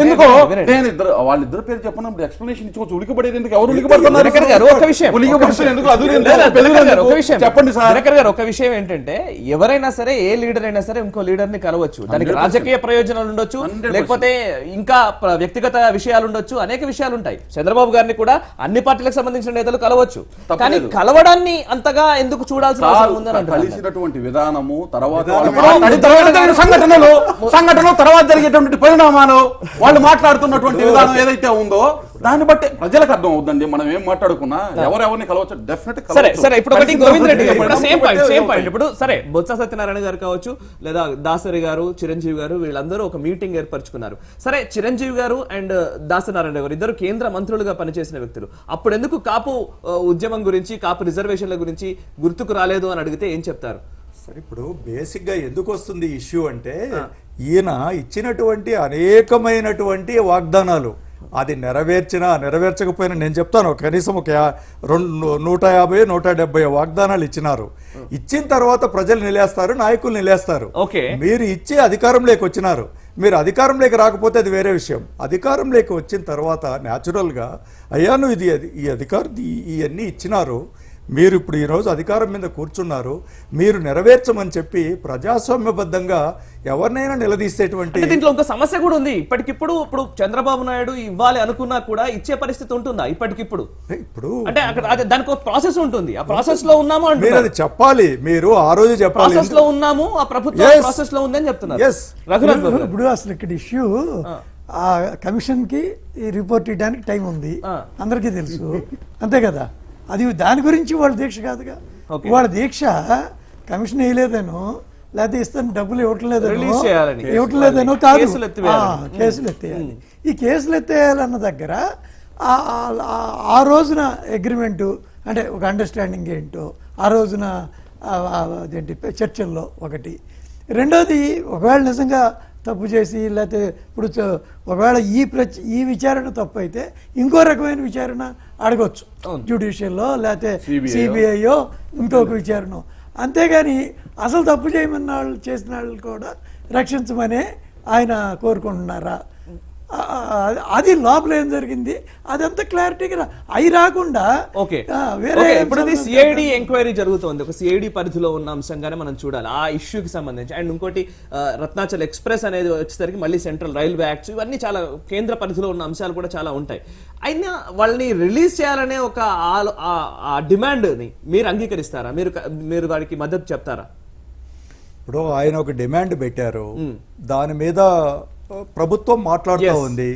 G: ఎందుకో నేను వాళ్ళిద్దరు పేరు చెప్పినప్పుడు ఎక్స్ప్లెనేషన్ ఇచ్చుకోవచ్చు. ఉలికిపడేది ఎందుకు? ఎవరు ఉలికిపడుతున్నారు? చెప్పండి సార్.
A: ఒక విషయం ఏంటంటే ఎవరైనా సరే, ఏ లీడర్ అయినా సరే ఇంకో లీడర్ ని కలవచ్చు. దానికి రాజకీయ ప్రయోజనాలు ఉండొచ్చు, లేకపోతే ఇంకా వ్యక్తిగత విషయాలు ఉండొచ్చు, అనేక విషయాలు ఉంటాయి. చంద్రబాబు గారిని కూడా అన్ని పార్టీలకు సంబంధించిన నేతలు కలవచ్చు. కానీ కలవడాన్ని అంతగా ఎందుకు చూడాల్సిన అవసరం ఉందని
G: కలిసినటువంటి విధానము, తర్వాత సంఘటనలు, తర్వాత జరిగేటువంటి పరిణామాలు, వాళ్ళు మాట్లాడుతున్నటువంటి విధానం ఏదైతే ఉందో దాన్ని బట్టి ప్రజలకు అర్థం అవుతుందండి. మనం ఏం మాట్లాడుకున్నా ఎవరెవరిని కలవచ్చు డెఫినెట్.
A: సరే ఇప్పుడు ఒకటి గోవింద్ రెడ్డి సేమ్ పాయింట్. ఇప్పుడు సరే బొత్స సత్యనారాయణ గారు కావచ్చు, లేదా దాసరి గారు, చిరంజీవి గారు, వీళ్ళందరూ ఒక మీటింగ్ ఏర్పరచుకున్నారు. సరే, చిరంజీవి గారు అండ్ దాసనారాయణ గారు ఇద్దరు కేంద్ర మంత్రులుగా పనిచేసిన వ్యక్తులు. అప్పుడు ఎందుకు కాపు ఉద్యమం గురించి, కాపు రిజర్వేషన్ల గురించి గుర్తుకు రాలేదు అని అడిగితే ఏం చెప్తారు?
F: సరే, ఇప్పుడు బేసిక్ గా ఎందుకు వస్తుంది ఇష్యూ అంటే ఈయన ఇచ్చినటువంటి అనేకమైనటువంటి వాగ్దానాలు అది నెరవేర్చకపోయినా నేను చెప్తాను కనీసం ఒక 150-170 వాగ్దానాలు ఇచ్చినారు. ఇచ్చిన తర్వాత ప్రజలు నిలేస్తారు, నాయకులు నిలేస్తారు. మీరు ఇచ్చే అధికారంలోకి వచ్చినారు, మీరు అధికారంలోకి రాకపోతే అది వేరే విషయం. అధికారంలోకి వచ్చిన తర్వాత న్యాచురల్గా అయ్యా నువ్వు ఈ అధికారం ఇవన్నీ ఇచ్చినారు, మీరు ఇప్పుడు ఈరోజు అధికారం మీద కూర్చున్నారు, మీరు నెరవేర్చమని చెప్పి ప్రజాస్వామ్యబద్ధంగా ఎవరినైనా నిలదీసేటువంటి
A: దీంట్లో ఒక సమస్య కూడా ఉంది. ఇప్పటికిప్పుడు ఇప్పుడు చంద్రబాబు నాయుడు ఇవ్వాలి అనుకున్నా కూడా ఇచ్చే పరిస్థితి ఉంటుందా ఇప్పటికిప్పుడు?
F: ఇప్పుడు
A: అంటే అక్కడ దానికి ఒక ప్రాసెస్ ఉంటుంది. ఆ ప్రాసెస్ లో ఉన్నాము అంటే
F: మీరు అది చెప్పాలి, మీరు ఆ రోజు చెప్పాలి.
A: ప్రాసెస్ లో ఉన్నాము, ఆ ప్రభుత్వం ప్రాసెస్ లో ఉందని చెప్తున్నారు. రఘునాథ్ బాబు గారు.
H: ఇప్పుడు అసలు ఇక్కడ ఇష్యూ ఆ కమిషన్ కి ఈ రిపోర్ట్ ఇవ్వడానికి టైం ఉంది, అందరికీ తెలుసు, అంతే కదా. అది దాని గురించి వాళ్ళ దీక్ష కాదుగా. వాళ్ళ దీక్ష కమిషన్ వేయలేదనో లేకపోతే ఇస్తాను డబ్బులు ఇవ్వట్లేదనో కాదు, కేసులు ఎత్తేయాలి. ఈ కేసులు ఎత్తేయాలన్న దగ్గర ఆ రోజున అగ్రిమెంటు అంటే ఒక అండర్స్టాండింగ్ ఏంటో ఆ రోజున అదేంటి చర్చల్లో ఒకటి. రెండోది ఒకవేళ నిజంగా తప్పు చేసి లేకపోతే ఇప్పుడు ఒకవేళ ఈ విచారణ తప్పు అయితే ఇంకో రకమైన విచారణ అడగొచ్చు జ్యుడిషియల్లో, లేకపోతే సిబిఐయో ఇంకొక విచారణ. అంతేగాని అసలు తప్పు చేయమన్న వాళ్ళు చేసిన వాళ్ళు కూడా రక్షించమనే ఆయన కోరుకుంటున్నారా? అది లోపల ఏం జరిగింది అదంతా క్లారిటీగా అవి రాకుండా
A: వేరే ఇప్పుడు సిఐడి ఎంక్వైరీ జరుగుతోంది. ఒక సిఐడి పరిధిలో ఉన్న అంశంగానే మనం చూడాలి ఆ ఇష్యూకి సంబంధించి. అండ్ ఇంకోటి రత్నాచల్ ఎక్స్ప్రెస్ అనేది వచ్చేసరికి మళ్ళీ సెంట్రల్ రైల్వే యాక్ట్స్ ఇవన్నీ చాలా కేంద్ర పరిధిలో ఉన్న అంశాలు కూడా చాలా ఉంటాయి. అయినా వాళ్ళని రిలీజ్ చేయాలనే ఒక డిమాండ్ని మీరు అంగీకరిస్తారా? మీరు వారికి మద్దతు చెప్తారా?
F: ఇప్పుడు ఆయన ఒక డిమాండ్ పెట్టారు, దాని మీద ప్రభుత్వం మాట్లాడుతూ ఉంది,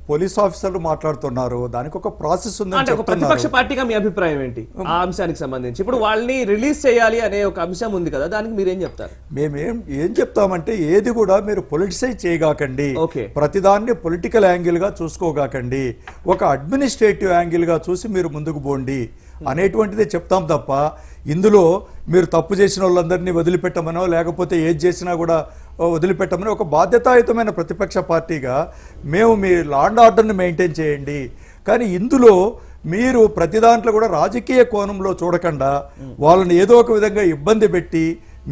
F: పోలీస్ ఆఫీసర్లు మాట్లాడుతున్నారు, దానికి ఒక ప్రాసెస్ ఉంది.
A: ప్రతిపక్ష పార్టీగా మీ అభిప్రాయం ఏంటి ఆ అంశానికి సంబంధించి? ఇప్పుడు వాళ్ళని రిలీజ్ చేయాలి అనే ఒక అంశం ఉంది కదా, దానికి మీరేం చెప్తారు?
F: ఏం చెప్తామంటే ఏది కూడా మీరు పొలిటిసైజ్ చేయగాకండి, ప్రతిదాన్ని పొలిటికల్ యాంగిల్ గా చూసుకోగాకండి, ఒక అడ్మినిస్ట్రేటివ్ యాంగిల్ గా చూసి మీరు ముందుకు పోండి అనేటువంటిదే చెప్తాం తప్ప ఇందులో మీరు తప్పు చేసిన వాళ్ళందరినీ వదిలిపెట్టమనో లేకపోతే ఏది చేసినా కూడా వదిలిపెట్టమని ఒక బాధ్యతాయుతమైన ప్రతిపక్ష పార్టీగా మేము మీ లా అండ్ ఆర్డర్ని మెయింటైన్ చేయండి. కానీ ఇందులో మీరు ప్రతి దాంట్లో కూడా రాజకీయ కోణంలో చూడకుండా వాళ్ళని ఏదో ఒక విధంగా ఇబ్బంది పెట్టి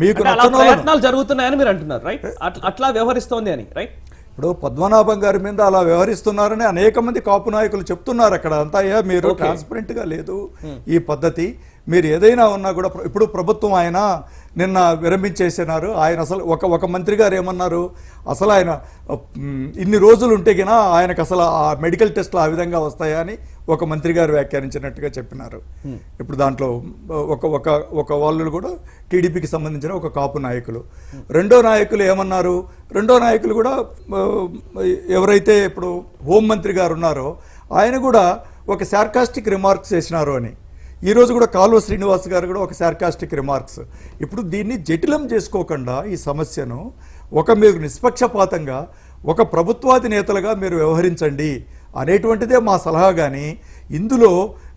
F: మీకు
A: ప్రయత్నాలు జరుగుతున్నాయని మీరు అంటున్నారు, రైట్? అట్లా వ్యవహరిస్తోంది అని, రైట్?
F: ఇప్పుడు పద్మనాభం గారి మీద అలా వ్యవహరిస్తున్నారని అనేక మంది కాపు నాయకులు చెప్తున్నారు. అక్కడ అంతా మీరు ట్రాన్స్పరెంట్ గా లేదు ఈ పద్ధతి. మీరు ఏదైనా ఉన్నా కూడా ఇప్పుడు ప్రభుత్వం ఆయన నిన్న విరమించేసినారు. ఆయన అసలు ఒక మంత్రి గారు ఏమన్నారు, అసలు ఆయన ఇన్ని రోజులు ఉంటే గినా ఆయనకు అసలు ఆ మెడికల్ టెస్ట్లు ఆ విధంగా వస్తాయా అని ఒక మంత్రి గారు వ్యాఖ్యానించినట్టుగా చెప్పినారు. ఇప్పుడు దాంట్లో ఒక వాళ్ళు కూడా టీడీపీకి సంబంధించిన ఒక కాపు నాయకులు, రెండో నాయకులు ఏమన్నారు, రెండో నాయకులు కూడా ఎవరైతే ఇప్పుడు హోంమంత్రి గారు ఉన్నారో ఆయన కూడా ఒక సార్కాస్టిక్ రిమార్క్స్ చేసినారు అని. ఈరోజు కూడా కాలువ శ్రీనివాస్ గారు కూడా ఒక సార్కాస్టిక్ రిమార్క్స్. ఇప్పుడు దీన్ని జటిలం చేసుకోకుండా ఈ సమస్యను మీరు నిష్పక్షపాతంగా ఒక ప్రభుత్వాధినేతలుగా మీరు వ్యవహరించండి అనేటువంటిదే మా సలహా. కానీ ఇందులో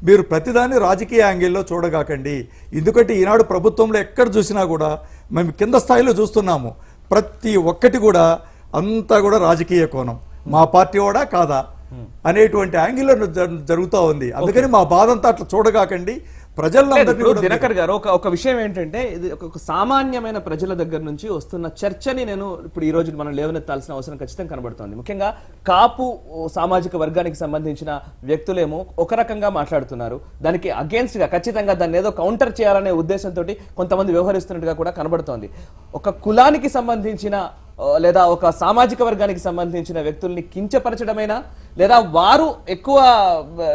F: మీరు ప్రతిదాన్ని రాజకీయ యాంగిల్లో చూడగాకండి. ఎందుకంటే ఈనాడు ప్రభుత్వంలో ఎక్కడ చూసినా కూడా మేము కింద స్థాయిలో చూస్తున్నాము, ప్రతి ఒక్కటి కూడా అంతా కూడా రాజకీయ కోణం, మా పార్టీ కూడా కాదా అనేటువంటి యాంగిల్లో జరుగుతూ ఉంది. అందుకని మా బాధ అంతా అట్లా చూడగాకండి.
A: దినకర్ గారు ఒక విషయం ఏంటంటే, ఇది ఒక సామాన్యమైన ప్రజల దగ్గర నుంచి వస్తున్న చర్చని నేను ఇప్పుడు ఈ రోజు మనం లేవనెత్తాల్సిన అవసరం ఖచ్చితంగా కనబడుతోంది. ముఖ్యంగా కాపు సామాజిక వర్గానికి సంబంధించిన వ్యక్తులేమో ఒక రకంగా మాట్లాడుతున్నారు, దానికి అగేన్స్ట్ గా ఖచ్చితంగా దాన్ని ఏదో కౌంటర్ చేయాలనే ఉద్దేశంతో కొంతమంది వ్యవహరిస్తున్నట్టుగా కూడా కనబడుతోంది. ఒక కులానికి సంబంధించిన లేదా ఒక సామాజిక వర్గానికి సంబంధించిన వ్యక్తుల్ని కించపరచడమైనా లేదా వారు ఎక్కువ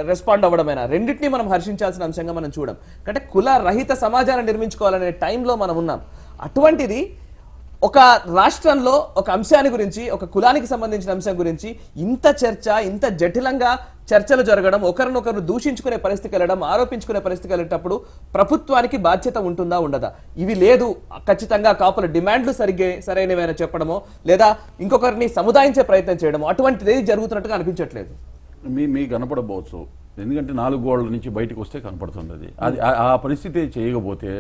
A: రెస్పాండ్ అవ్వడమైనా రెండింటినీ మనం హర్షించాల్సిన అంశంగా మనం చూడం. అంటే కుల రహిత సమాజాన్ని నిర్మించుకోవాలనే టైంలో మనం ఉన్నాం. అటువంటిది ఒక రాష్ట్రంలో ఒక అంశాన్ని గురించి, ఒక కులానికి సంబంధించిన అంశం గురించి ఇంత చర్చ, ఇంత జటిలంగా చర్చలు జరగడం, ఒకరినొకరు దూషించుకునే పరిస్థితికి వెళ్ళడం, ఆరోపించుకునే పరిస్థితికి వెళ్ళేటప్పుడు ప్రభుత్వానికి బాధ్యత ఉంటుందా ఉండదా? ఇవి లేదు, ఖచ్చితంగా కాపుల డిమాండ్లు సరైనవైనా చెప్పడమో లేదా ఇంకొకరిని సముదాయించే ప్రయత్నం చేయడమో అటువంటిది జరుగుతున్నట్టుగా అనిపించట్లేదు.
G: మీ కనపడబోవచ్చు, ఎందుకంటే 4 గోడల నుంచి బయటకు వస్తే కనపడుతుంది. అది ఆ పరిస్థితి చేయకపోతే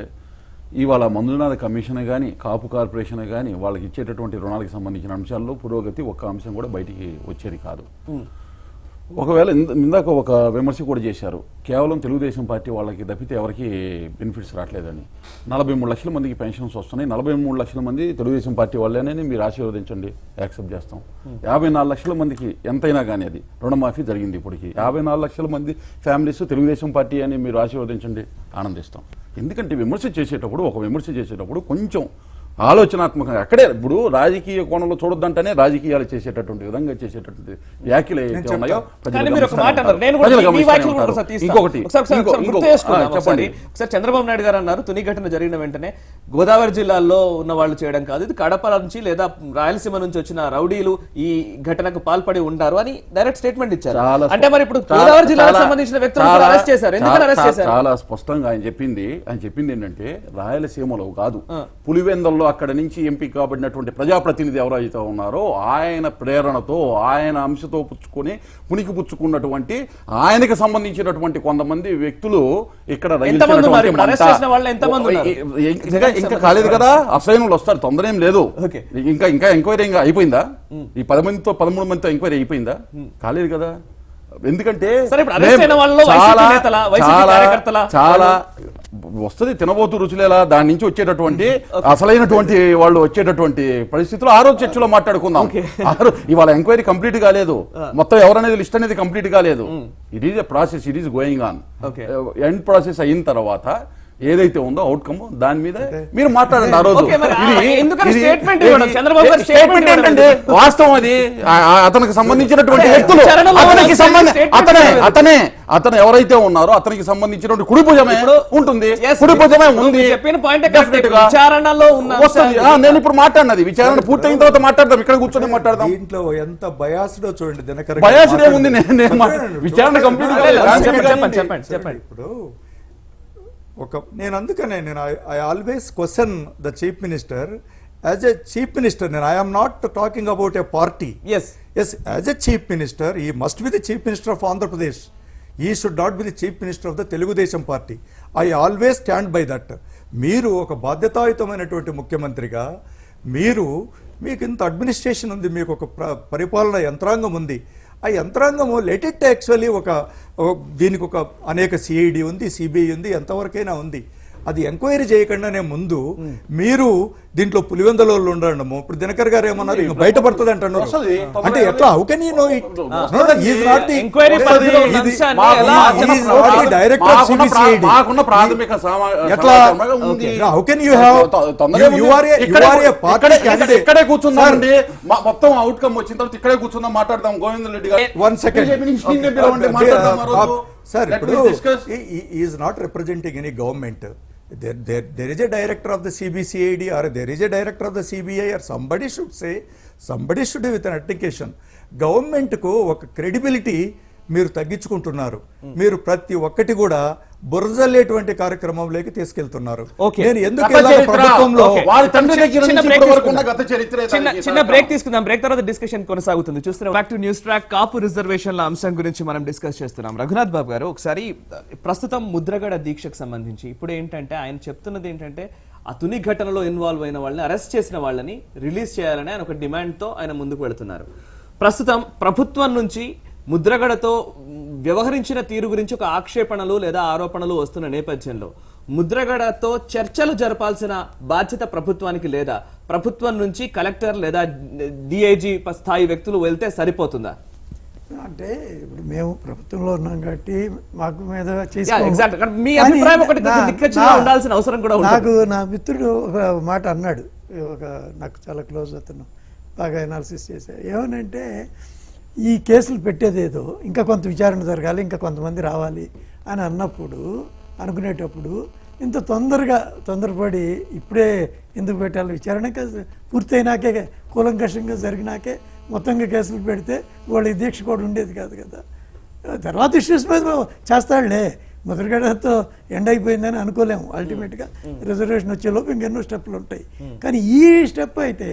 G: ఇవాళ మంజునాథ కమిషన్ కానీ కాపు కార్పొరేషన్ కానీ వాళ్ళకి ఇచ్చేటటువంటి రుణాలకు సంబంధించిన అంశాల్లో పురోగతి ఒక్క అంశం కూడా బయటికి వచ్చేది కాదు. ఒకవేళ ఇందాక ఒక విమర్శ కూడా చేశారు, కేవలం తెలుగుదేశం పార్టీ వాళ్ళకి తప్పితే ఎవరికి బెనిఫిట్స్ రావట్లేదని. 43 లక్షల మందికి పెన్షన్స్ వస్తున్నాయి, 43 లక్షల మంది తెలుగుదేశం పార్టీ వాళ్ళేనని మీరు ఆశీర్వదించండి, యాక్సెప్ట్ చేస్తాం. 54 లక్షల మందికి ఎంతైనా కానీ అది రుణమాఫీ జరిగింది ఇప్పటికి. 54 లక్షల మంది ఫ్యామిలీస్ తెలుగుదేశం పార్టీ అని మీరు ఆశీర్వదించండి, ఆనందిస్తాం. ఎందుకంటే విమర్శ చేసేటప్పుడు కొంచెం ఆలోచనాత్మకంగా అక్కడే ఇప్పుడు రాజకీయ కోణంలో చూడొద్దంటేనే రాజకీయాలు చేసేటటువంటి విధంగా చేసేటటువంటి వ్యాఖ్యలు ఏవైతే ఉన్నాయో
A: ఒకసారి చంద్రబాబు నాయుడు గారు అన్నారు, తుని ఘటన జరిగిన వెంటనే గోదావరి జిల్లాలో ఉన్న వాళ్ళు చేయడం కాదు, ఇది కడప నుంచి లేదా రాయలసీమ నుంచి వచ్చిన రౌడీలు ఈ ఘటనకు పాల్పడి ఉంటారు అని డైరెక్ట్ స్టేట్మెంట్ ఇచ్చారు. అంటే మరి ఇప్పుడు గోదావరి జిల్లాకు సంబంధించిన వ్యక్తులను అరెస్ట్ చేశారు, ఎందుకని అరెస్ట్ చేశారు?
G: చాలా స్పష్టంగా ఆయన చెప్పింది ఏంటంటే రాయలసీమలో కాదు, పులివెందల్లో అక్కడ నుంచి ఎంపీ కాబడినటువంటి ప్రజాప్రతినిధి ఎవరైతే ఉన్నారో ఆయన ప్రేరణతో, ఆయన అంశతో పుచ్చుకున్నటువంటి ఆయనకు సంబంధించినటువంటి కొంతమంది వ్యక్తులు ఇక్కడ ఇంకా కాలేదు కదా, అసైన్లు వస్తారు, తొందర ఏం లేదు. ఇంకా ఎంక్వైరీ అయిపోయిందా? ఈ 13 మందితో ఎంక్వైరీ అయిపోయిందా? కాలేదు కదా. ఎందుకంటే చాలా వస్తుంది తినబోతు రుచులేలా, దాని నుంచి వచ్చేటటువంటి అసలైనటువంటి వాళ్ళు వచ్చేటటువంటి పరిస్థితులు ఆ రోజు చర్చలో మాట్లాడుకుందాం. ఇవాళ ఎంక్వైరీ కంప్లీట్ కాలేదు, మొత్తం ఎవరనేది లిస్ట్ అనేది కంప్లీట్ కాలేదు. It is a process, it is going on. End process అయిన తర్వాత ఏదైతే ఉందో అవుట్కమ్ దాని మీద మీరు మాట్లాడండి. ఆ రోజు ఏంటంటే వాస్తవం అది అతనికి సంబంధించినటువంటి వ్యక్తులు, అతను ఎవరైతే ఉన్నారో అతనికి సంబంధించినటువంటి కుడి భుజమే ఉంటుంది, కుడి భుజమే ఉంది. నేను ఇప్పుడు మాట్లాడినది విచారణ పూర్తయిన తర్వాత మాట్లాడదాం, ఇక్కడ కూర్చొని మాట్లాడదాం.
F: దీంట్లో ఎంత బయాస్డో చూడండి,
G: బయాస్డ్ ఏముంది, విచారణ కంప్లీట్
F: చెప్పండి. ఇప్పుడు నేను అందుకనే I always question the chief minister as a chief minister. I am not talking about a party. Yes as a chief minister ఈ must be the chief minister of Andhra Pradesh. ఈ should not be the chief minister of the Telugu Desam party. I always stand by that. మీరు ఒక బాధ్యతాయుతమైనటువంటి ముఖ్యమంత్రిగా మీకు ఇంత administration ఉంది, మీకు ఒక పరిపాలన యంత్రాంగం ఉంది. ఆ యంత్రాంగము లెట్ ఇట్ యాక్చువల్లీ దీనికి ఒక అనేక సిఐడి ఉంది, సిబిఐ ఉంది, ఎంతవరకైనా ఉంది. అది ఎంక్వైరీ చేయకుండానే ముందు మీరు దీంట్లో పులివెందలో ఉండడము. ఇప్పుడు దినకర్ గారు ఏమన్నారు, ఇంకా బయటపడుతుంది అంటున్నారు. అంటే ఎట్లా? How can you know it? Director of CBCID. ఎట్లా? How can you have you are a party candidate.
G: ఇక్కడే కూర్చున్నారండి, మొత్తం అవుట్కమ్ వచ్చిన తర్వాత ఇక్కడే కూర్చుందాం, మాట్లాడదాం. గోవింద్ రెడ్డి గారు
F: 1 second sir, he is not representing any government. There is a director of the CBCID or there is a director of the CBI or somebody should with an application. Government ku oka credibility మీరు తగ్గించుకుంటున్నారు. మీరు ప్రతి ఒక్కటి కూడా బురజల్లేటువంటి కార్యక్రమంలోకి తీసుకెళ్తున్నారు. నేను ఎందుకు ప్రభుత్వంలో
A: చిన్న బ్రేక్ తీసుకుందాం, బ్రేక్ తర్వాత డిస్కషన్ కొనసాగుతుంది. చూస్తున్నాం బ్యాక్ టు న్యూస్ ట్రాక్. కాపు రిజర్వేషన్ల అంశం గురించి మనం డిస్కస్ చేస్తున్నాం. రఘునాథ్ బాబు గారు, ఒకసారి ప్రస్తుతం ముద్రగడ దీక్షకు సంబంధించి ఇప్పుడు ఏంటంటే ఆయన చెప్తున్నది ఏంటంటే ఆ తుని ఘటనలో ఇన్వాల్వ్ అయిన వాళ్ళని, అరెస్ట్ చేసిన వాళ్ళని రిలీజ్ చేయాలని ఆయన ఒక డిమాండ్తో ఆయన ముందుకు వెళుతున్నారు. ప్రస్తుతం ప్రభుత్వం నుంచి ముద్రగడతో వ్యవహరించిన తీరు గురించి ఒక ఆక్షేపణలు లేదా ఆరోపణలు వస్తున్న నేపథ్యంలో ముద్రగడతో చర్చలు జరపాల్సిన బాధ్యత ప్రభుత్వానికి లేదా ప్రభుత్వం నుంచి కలెక్టర్ లేదా డిఐజీ స్థాయి వ్యక్తులు వెళ్తే సరిపోతుందా?
H: అంటే ఇప్పుడు మేము ప్రభుత్వంలో ఉన్నాం కాబట్టి మాకు మీద
A: ఉండాల్సిన అవసరం కూడా
H: నాకు నా మిత్రుడు ఒక మాట అన్నాడు, నాకు చాలా క్లోజ్ అతను, బాగా అనాలిసిస్ చేశారు. ఏమనంటే ఈ కేసులు పెట్టేదేదో ఇంకా కొంత విచారణ జరగాలి, ఇంకా కొంతమంది రావాలి అని అనుకునేటప్పుడు ఇంత తొందరపడి ఇప్పుడే ఎందుకు పెట్టాలి? విచారణ పూర్తయినాకే, కూలంకషంగా జరిగినాకే మొత్తంగా కేసులు పెడితే వాళ్ళకి దీక్ష కూడా ఉండేది కాదు కదా. తర్వాత ఇష్యూస్ మీద చేస్తాడులే, ముద్రగడతో ఎండ్ అయిపోయిందని అనుకోలేము. అల్టిమేట్గా రిజర్వేషన్ వచ్చేలోపు ఇంకెన్నో స్టెప్పులు ఉంటాయి. కానీ ఈ స్టెప్ అయితే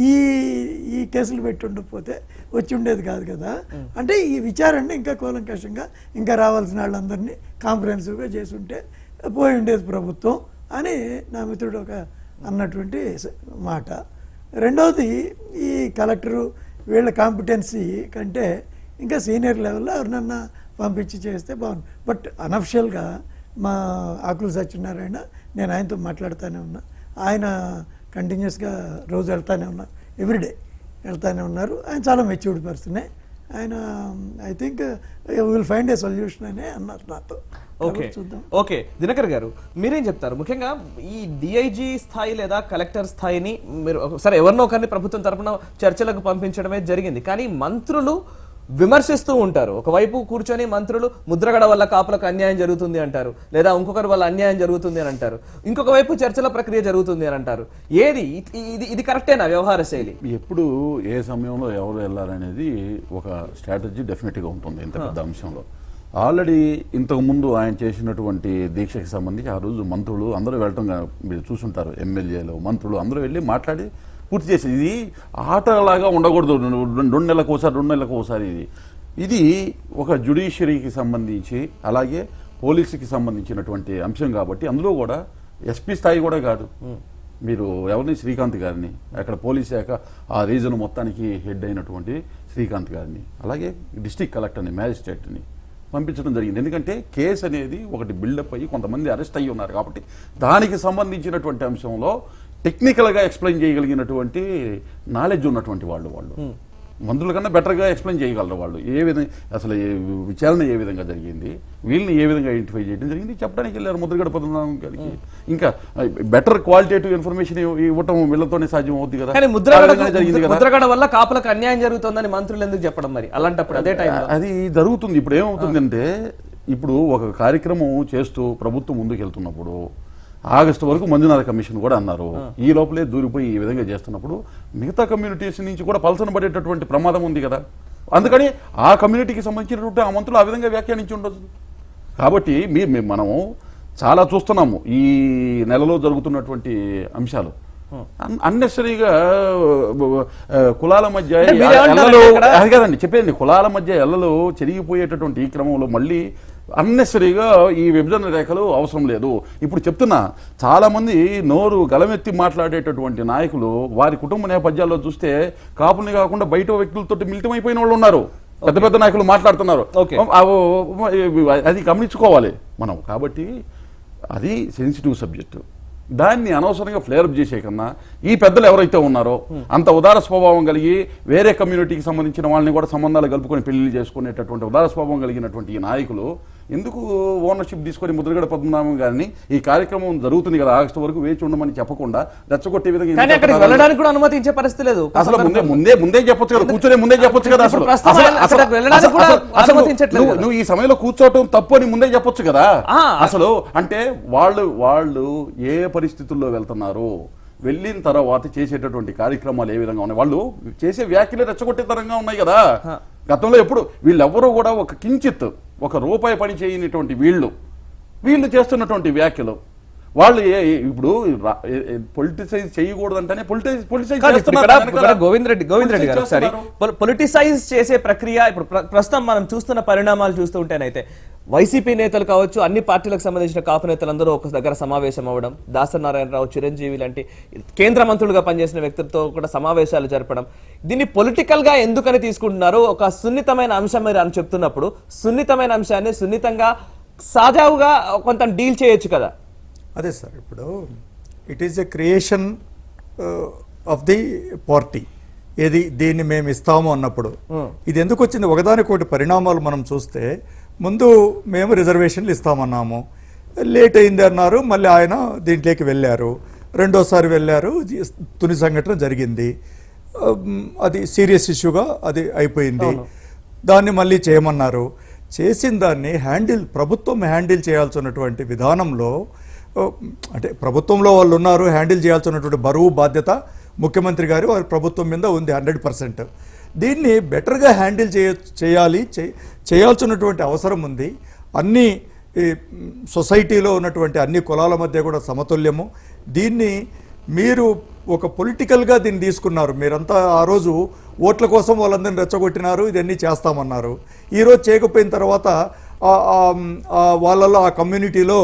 H: ఈ కేసులు పెట్టి ఉండకపోతే వచ్చి ఉండేది కాదు కదా. అంటే ఈ విచారణ ఇంకా కూలంకషంగా ఇంకా రావాల్సిన వాళ్ళందరినీ కాంప్రహెన్సివ్గా చేసి ఉంటే పోయి ఉండేది ప్రభుత్వం అని నా మిత్రుడు ఒక అన్నటువంటి మాట. రెండవది, ఈ కలెక్టరు వీళ్ళ కాంపిటెన్సీ కంటే ఇంకా సీనియర్ లెవెల్లో ఎవరినన్నా పంపించి చేస్తే బాగుంది. బట్ అనఫిషియల్గా మా ఆకులు సత్యనారాయణ, నేను ఆయనతో మాట్లాడుతూనే ఉన్నా, ఆయన కంటిన్యూస్గా రోజు వెళ్తానే ఉన్నారు, ఎవ్రీడే వెళ్తానే ఉన్నారు. ఆయన చాలా మెచ్యూర్డ్ పర్సనే. ఆయన I think will find a solution అనే అన్నారు నాతో.
A: ఓకే
H: చూద్దాం.
A: ఓకే దినకర్ గారు, మీరేం చెప్తారు? ముఖ్యంగా ఈ డిఐజీ స్థాయి లేదా కలెక్టర్ స్థాయిని మీరు సరే ఎవరినో ఒకరిని ప్రభుత్వం తరపున చర్చలకు పంపించడమే జరిగింది, కానీ మంత్రులు విమర్శిస్తూ ఉంటారు. ఒకవైపు కూర్చొని మంత్రులు ముద్రగడ వల్ల కాపులకు అన్యాయం జరుగుతుంది అంటారు, లేదా ఇంకొకరి వల్ల అన్యాయం జరుగుతుంది అని అంటారు, ఇంకొక వైపు చర్చల ప్రక్రియ జరుగుతుంది అని అంటారు. ఏది ఇది కరెక్టేనా వ్యవహార శైలి?
G: ఎప్పుడు ఏ సమయంలో ఎవరు వెళ్ళాలనేది ఒక స్ట్రాటజీ డెఫినెట్గా ఉంటుంది ఇంత పెద్ద అంశంలో. ఆల్రెడీ ఇంతకు ముందు ఆయన చేసినటువంటి దీక్షకి సంబంధించి ఆ రోజు మంత్రులు అందరూ వెళ్ళటం మీరు చూసుంటారు, ఎమ్మెల్యేలు మంత్రులు అందరూ వెళ్ళి మాట్లాడి పూర్తి చేసేది. ఇది ఆటలాగా ఉండకూడదు, 2 నెలలకు ఒకసారి. ఇది ఒక జ్యుడిషియరీకి సంబంధించి అలాగే పోలీసుకి సంబంధించినటువంటి అంశం కాబట్టి అందులో కూడా ఎస్పీ స్థాయి కూడా కాదు. మీరు ఎవరిని శ్రీకాంత్ గారిని, అక్కడ పోలీస్ శాఖ ఆ రీజన్ మొత్తానికి హెడ్ అయినటువంటి శ్రీకాంత్ గారిని, అలాగే డిస్ట్రిక్ట్ కలెక్టర్ని, మ్యాజిస్ట్రేట్ని పంపించడం జరిగింది. ఎందుకంటే కేసు అనేది ఒకటి బిల్డప్ అయ్యి కొంతమంది అరెస్ట్ అయ్యి ఉన్నారు కాబట్టి దానికి సంబంధించినటువంటి అంశంలో టెక్నికల్గా ఎక్స్ప్లెయిన్ చేయగలిగినటువంటి నాలెడ్జ్ ఉన్నటువంటి వాళ్ళు మంత్రుల కన్నా బెటర్గా ఎక్స్ప్లెయిన్ చేయగలరు వాళ్ళు. ఏ విధంగా అసలు విచారణ ఏ విధంగా జరిగింది, వీళ్ళని ఏ విధంగా ఐడెంటిఫై చేయడం జరిగింది చెప్పడానికి వెళ్ళారు ముద్రగడ పద్మనాభం గారికి. ఇంకా బెటర్ క్వాలిటేటివ్ ఇన్ఫర్మేషన్ ఇవ్వటం వీళ్ళతోనే సాధ్యం అవుతుంది కదా.
A: జరిగింది కదా, ముద్రగడ వల్ల కాపులకు అన్యాయం జరుగుతుందని మంత్రులు ఎందుకు చెప్పడం మరి అలాంటప్పుడు? అదే టైం
G: అది జరుగుతుంది. ఇప్పుడు ఏమవుతుందంటే, ఇప్పుడు ఒక కార్యక్రమం చేస్తూ ప్రభుత్వం ముందుకు వెళ్తున్నప్పుడు ఆగస్టు వరకు మంజునాథ కమిషన్ కూడా అన్నారు, ఈ లోపలే దూరిపోయి ఈ విధంగా చేస్తున్నప్పుడు మిగతా కమ్యూనిటీస్ నుంచి కూడా పలసన పడేటటువంటి ప్రమాదం ఉంది కదా. అందుకని ఆ కమ్యూనిటీకి సంబంధించినటువంటి ఆ మంత్రులు ఆ విధంగా వ్యాఖ్యానించి ఉండదు. కాబట్టి మనము చాలా చూస్తున్నాము ఈ నెలలో జరుగుతున్నటువంటి అంశాలు. అన్నెసరీగా కులాల మధ్య అది కాదండి చెప్పేది, కులాల మధ్య ఎల్లలు చెరిగిపోయేటటువంటి ఈ క్రమంలో మళ్ళీ అన్నెసరీగా ఈ విభజన రేఖలు అవసరం లేదు. ఇప్పుడు చెప్తున్నా, చాలా మంది నోరు గలమెత్తి మాట్లాడేటటువంటి నాయకులు వారి కుటుంబ నేపథ్యాల్లో చూస్తే కాపుల్ని కాకుండా బయట వ్యక్తులతో మిళితమైపోయిన వాళ్ళు ఉన్నారు. పెద్ద పెద్ద నాయకులు మాట్లాడుతున్నారు, అది గమనించుకోవాలి మనం. కాబట్టి అది సెన్సిటివ్ సబ్జెక్టు. దాన్ని అనవసరంగా ఫ్లేరప్ చేసే కన్నా ఈ పెద్దలు ఎవరైతే ఉన్నారో అంత ఉదార స్వభావం కలిగి వేరే కమ్యూనిటీకి సంబంధించిన వాళ్ళని కూడా సంబంధాలు కలుపుకొని పెళ్లి చేసుకునేటటువంటి ఉదార స్వభావం కలిగినటువంటి ఈ నాయకులు ఎందుకు ఓనర్షిప్ తీసుకొని ముద్రగడ పద్మనాభం గారిని ఈ కార్యక్రమం జరుగుతుంది కదా ఆగస్టు వరకు వేచి ఉండమని చెప్పకుండా రెచ్చగొట్టే విధంగా
A: వెళ్ళడానికి కూడా అనుమతించే పరిస్థితి లేదు.
G: అసలు ముందే చెప్పొచ్చు కదా, కూర్చొని ముందే చెప్పొచ్చు కదా. అసలు నువ్వు ఈ సమయంలో కూర్చోవటం తప్పు అని ముందే చెప్పొచ్చు కదా. అసలు అంటే వాళ్ళు ఏ పరిస్థితుల్లో వెళ్తున్నారు, వెళ్ళిన తర్వాత చేసేటటువంటి కార్యక్రమాలు ఏ విధంగా ఉన్నాయి, వాళ్ళు చేసే వ్యాఖ్యలు రెచ్చగొట్టే తరంగా ఉన్నాయి కదా. గతంలో ఎప్పుడు వీళ్ళెవ్వరూ కూడా ఒక కించిత్ ఒక రూపాయి పని చేయనటువంటి వీళ్ళు చేస్తున్నటువంటి వ్యాఖ్యలు వాళ్ళు ఇప్పుడు పొలిటిసైజ్ చేయకూడదంటేనే
A: గోవింద్ రెడ్డి గారు ఒకసారి పొలిటిసైజ్ చేసే ప్రక్రియ ఇప్పుడు ప్రస్తుతం మనం చూస్తున్న పరిణామాలు చూస్తూ ఉంటేనైతే వైసీపీ నేతలు కావచ్చు, అన్ని పార్టీలకు సంబంధించిన కాపు నేతలందరూ ఒక దగ్గర సమావేశం అవ్వడం, దాసరి నారాయణరావు, చిరంజీవి లాంటి కేంద్ర మంత్రులుగా పనిచేసిన వ్యక్తులతో కూడా సమావేశాలు జరపడం, దీన్ని పొలిటికల్ గా ఎందుకని తీసుకుంటున్నారు? ఒక సున్నితమైన అంశం మీరు అని చెప్తున్నప్పుడు సున్నితమైన అంశాన్ని సున్నితంగా సాజావుగా కొంత డీల్ చేయొచ్చు కదా.
F: అదే సార్, ఇప్పుడు it is a creation of the party. ఏది దీన్ని మేము ఇస్తాము అన్నప్పుడు ఇది ఎందుకు వచ్చింది? ఒకదానికోటి పరిణామాలు మనం చూస్తే, ముందు మేము రిజర్వేషన్లు ఇస్తామన్నాము, లేట్ అయింది అన్నారు, మళ్ళీ ఆయన దీంట్లోకి వెళ్ళారు, రెండోసారి వెళ్ళారు, తుని సంఘటన జరిగింది, అది సీరియస్ ఇష్యూగా అది అయిపోయింది, దాన్ని మళ్ళీ చేయమన్నారు. చేసిన దాన్ని ప్రభుత్వం హ్యాండిల్ చేయాల్సినటువంటి విధానంలో, అంటే ప్రభుత్వంలో వాళ్ళు ఉన్నారు, హ్యాండిల్ చేయాల్సినటువంటి బరువు బాధ్యత ముఖ్యమంత్రి గారు వారి ప్రభుత్వం మీద ఉంది 100%. దీన్ని బెటర్గా హ్యాండిల్ చేయాల్సినటువంటి అవసరం ఉంది. అన్ని సొసైటీలో ఉన్నటువంటి అన్ని కులాల మధ్య కూడా సమతుల్యము. దీన్ని మీరు ఒక పొలిటికల్గా దీన్ని తీసుకున్నారు. మీరంతా ఆ రోజు ఓట్ల కోసం వాళ్ళందరినీ రెచ్చగొట్టినారు, ఇదన్నీ చేస్తామన్నారు. ఈరోజు చేయకపోయిన తర్వాత వాళ్ళలో ఆ కమ్యూనిటీలో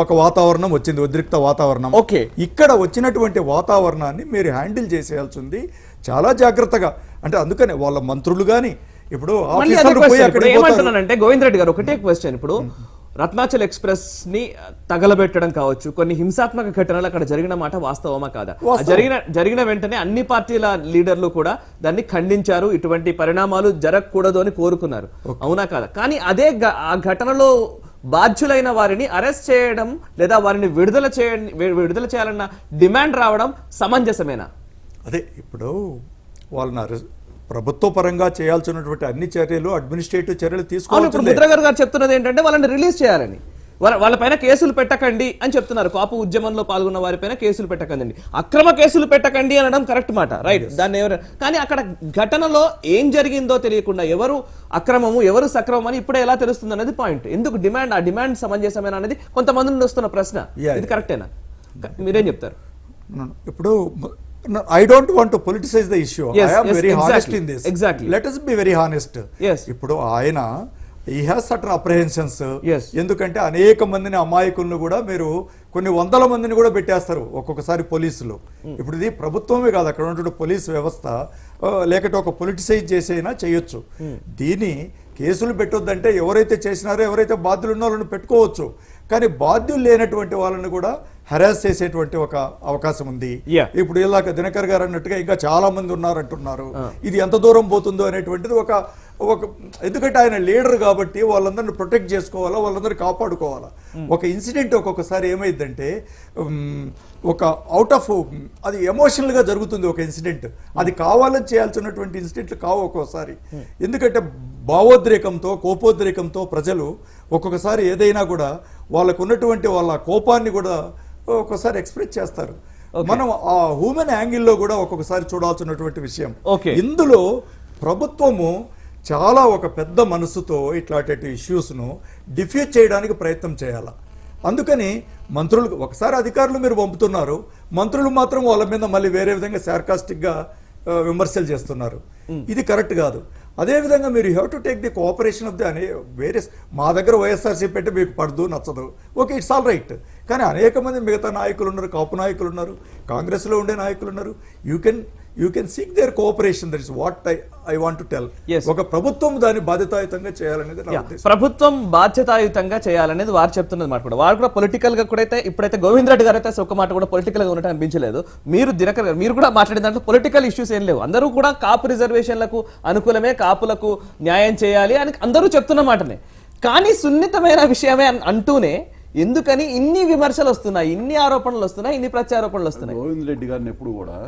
F: ఒక వాతావరణం వచ్చింది, ఉద్రిక్త వాతావరణం.
A: ఓకే,
F: ఇక్కడ వచ్చినటువంటి వాతావరణాన్ని మీరు హ్యాండిల్ చేసేయాల్సింది చాలా జాగ్రత్తగా. అంటే అందుకనే వాళ్ళ మంత్రులు కానీ ఇప్పుడు
A: మళ్ళీ అదే
F: ఆఫీసర్లు పోయి
A: question. ఇప్పుడు
F: అక్కడికి పోతారు.
A: ఏమంటున్నానంటే గోవింద్ రెడ్డి గారు ఒకటే క్వశ్చన్, ఇప్పుడు రత్నాచల్ ఎక్స్ప్రెస్ ని తగలబెట్టడం కావచ్చు, కొన్ని హింసాత్మక ఘటనలు అక్కడ జరిగిన మాట వాస్తవమా కాదా? జరిగిన వెంటనే అన్ని పార్టీల లీడర్లు కూడా దాన్ని ఖండించారు, ఇటువంటి పరిణామాలు జరగకూడదు అని కోరుకున్నారు, అవునా కాదా? కానీ అదే ఆ ఘటనలో బాధ్యులైన వారిని అరెస్ట్ చేయడం లేదా వారిని విడుదల చేయాలన్న డిమాండ్ రావడం సమంజసమేనా?
F: అదే ఇప్పుడు వాళ్ళని ప్రభుత్వ పరంగా చేయాల్సినటువంటి అన్ని చర్యలు అడ్మినిస్ట్రేటివ్ చర్యలు
A: ఇప్పుడు
F: తీసుకోవాలి.
A: ముద్రగర్ గారు చెప్తున్నది ఏంటంటే వాళ్ళని రిలీజ్ చేయాలని, వాళ్ళపైన కేసులు పెట్టకండి అని చెప్తున్నారు. కాపు ఉద్యమంలో పాల్గొన్న వారిపైన కేసులు పెట్టకండి, అక్రమ కేసులు పెట్టకండి అనడం కరెక్ట్ మాట, రైట్. దాన్ని ఎవరు కానీ అక్కడ ఘటనలో ఏం జరిగిందో తెలియకుండా ఎవరు అక్రమము ఎవరు సక్రమం అని ఇప్పుడే ఎలా తెలుస్తుంది అనేది పాయింట్. ఎందుకు ఆ డిమాండ్ సమంజసమేనా అనేది కొంతమంది నుండి వస్తున్న ప్రశ్న. ఇది కరెక్టేనా? మీరేం చెప్తారు?
F: ఇప్పుడు I don't want to politicize the issue.
A: Yes,
F: I am
A: yes,
F: very honest
A: exactly,
F: in this.
A: exactly.
F: Let us be very honest.
A: Yes.
F: ఇప్పుడు ఆయన he has certain apprehensions.
A: Yes.
F: ఎందుకంటే అనేక మందిని అమాయకులను కూడా మీరు కొన్ని వందల మందిని కూడా పెట్టేస్తారు ఒక్కొక్కసారి పోలీసులు. ఇప్పుడు ఇది ప్రభుత్వమే కాదు, అక్కడ ఉన్నటువంటి పోలీస్ వ్యవస్థ లేకపోతే ఒక పొలిటిసైజ్ చేసైనా చేయొచ్చు. దీన్ని కేసులు పెట్టొద్దంటే ఎవరైతే చేసినారో ఎవరైతే బాధ్యులు ఉన్న వాళ్ళని పెట్టుకోవచ్చు, కానీ బాధ్యులు లేనటువంటి వాళ్ళని కూడా హెరాస్ చేసేటువంటి ఒక అవకాశం ఉంది. ఇప్పుడు ఇలాగ దినకర్ గారు అన్నట్టుగా ఇంకా చాలా మంది ఉన్నారంటున్నారు. ఇది ఎంత దూరం పోతుందో అనేటువంటిది ఒక ఎందుకంటే ఆయన లీడర్ కాబట్టి వాళ్ళందరిని ప్రొటెక్ట్ చేసుకోవాలా, వాళ్ళందరినీ కాపాడుకోవాలా. ఒక ఇన్సిడెంట్ ఒక్కొక్కసారి ఏమైందంటే ఒక అవుట్ ఆఫ్ అది ఎమోషనల్గా జరుగుతుంది ఒక ఇన్సిడెంట్, అది కావాలని చేయాల్సినటువంటి ఇన్సిడెంట్లు కావు ఒక్కోసారి. ఎందుకంటే భావోద్రేకంతో కోపోద్రేకంతో ప్రజలు ఒక్కొక్కసారి ఏదైనా కూడా వాళ్ళకు ఉన్నటువంటి వాళ్ళ కోపాన్ని కూడా ఒక్కొక్కసారి ఎక్స్ప్రెస్ చేస్తారు. మనం ఆ హ్యూమన్ యాంగిల్లో కూడా ఒక్కొక్కసారి చూడాల్సినటువంటి విషయం. ఇందులో ప్రభుత్వము చాలా ఒక పెద్ద మనసుతో ఇట్లాంటి ఇష్యూస్ను డిఫ్యూజ్ చేయడానికి ప్రయత్నం చేయాలి. అందుకని మంత్రులు ఒకసారి అధికారులు మీరు పంపుతున్నారు, మంత్రులు మాత్రం వాళ్ళ మీద మళ్ళీ వేరే విధంగా సార్కాస్టిక్గా విమర్శలు చేస్తున్నారు. ఇది కరెక్ట్ కాదు. అదేవిధంగా మీరు have to take the cooperation of the అనే వేరే మా దగ్గర వైఎస్ఆర్సీపీ పెట్టి మీకు పడదు నచ్చదు, ఓకే, ఇట్స్ ఆల్ రైట్. కానీ అనేక మంది మిగతా నాయకులు ఉన్నారు, కాపు నాయకులు ఉన్నారు, కాంగ్రెస్లో ఉండే నాయకులు ఉన్నారు. You can seek their cooperation. That is what I want to tell. ఒక ప్రభుత్వం దాన్ని బాధ్యతాయుతంగా చేయాలనేది నా ఉద్దేశం.
A: ప్రభుత్వం బాధ్యతాయుతంగా చేయాలనేది వారు చెప్తున్నది మాట కూడా. వారు కూడా పొలిటికల్ గా కూడా ఇప్పుడైతే గోవింద్ రెడ్డి గారు అయితే ఒక మాట కూడా పొలిటికల్ గా ఉన్నట్టు అనిపించలేదు. మీరు దినకర్ గారు మీరు కూడా మాట్లాడిన దాంట్లో పొలిటికల్ ఇష్యూస్ ఏం లేవు. అందరూ కూడా కాపు రిజర్వేషన్లకు అనుకూలమే, కాపులకు న్యాయం చేయాలి అని అందరూ చెప్తున్న మాటనే. కానీ సున్నితమైన విషయమే అంటూనే ఎందుకని ఇన్ని విమర్శలు వస్తున్నాయి, ఇన్ని ఆరోపణలు వస్తున్నాయి, ఇన్ని ప్రత్యారోపణలు వస్తున్నాయి?
G: గోవింద్ రెడ్డి గారిని ఎప్పుడు కూడా,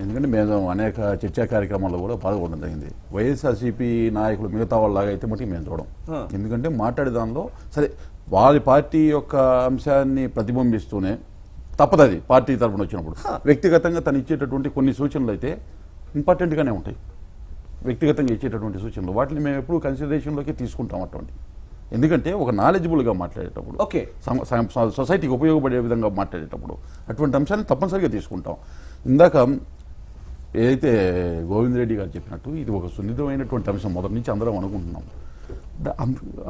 G: ఎందుకంటే మేము అనేక చర్చా కార్యక్రమాల్లో కూడా పాల్గొనడం జరిగింది. వైఎస్ఆర్సీపీ నాయకులు మిగతా వాళ్ళలాగా అయితే మటుకు మేము చూడం. ఎందుకంటే మాట్లాడే దానిలో సరే వారి పార్టీ యొక్క అంశాన్ని ప్రతిబింబిస్తూనే తప్పదు, అది పార్టీ తరఫున వచ్చినప్పుడు. వ్యక్తిగతంగా తను ఇచ్చేటటువంటి కొన్ని సూచనలు అయితే ఇంపార్టెంట్గానే ఉంటాయి. వ్యక్తిగతంగా ఇచ్చేటటువంటి సూచనలు వాటిని మేము ఎప్పుడు కన్సిడరేషన్లోకి తీసుకుంటాం. అటువంటి ఎందుకంటే ఒక నాలెడ్జబుల్గా మాట్లాడేటప్పుడు, సొసైటీకి ఉపయోగపడే విధంగా మాట్లాడేటప్పుడు అటువంటి అంశాన్ని తప్పనిసరిగా తీసుకుంటాం. ఇందాక ఏదైతే గోవింద్ రెడ్డి గారు చెప్పినట్టు ఇది ఒక సున్నితమైనటువంటి అంశం మొదటి నుంచి అందరం అనుకుంటున్నాం.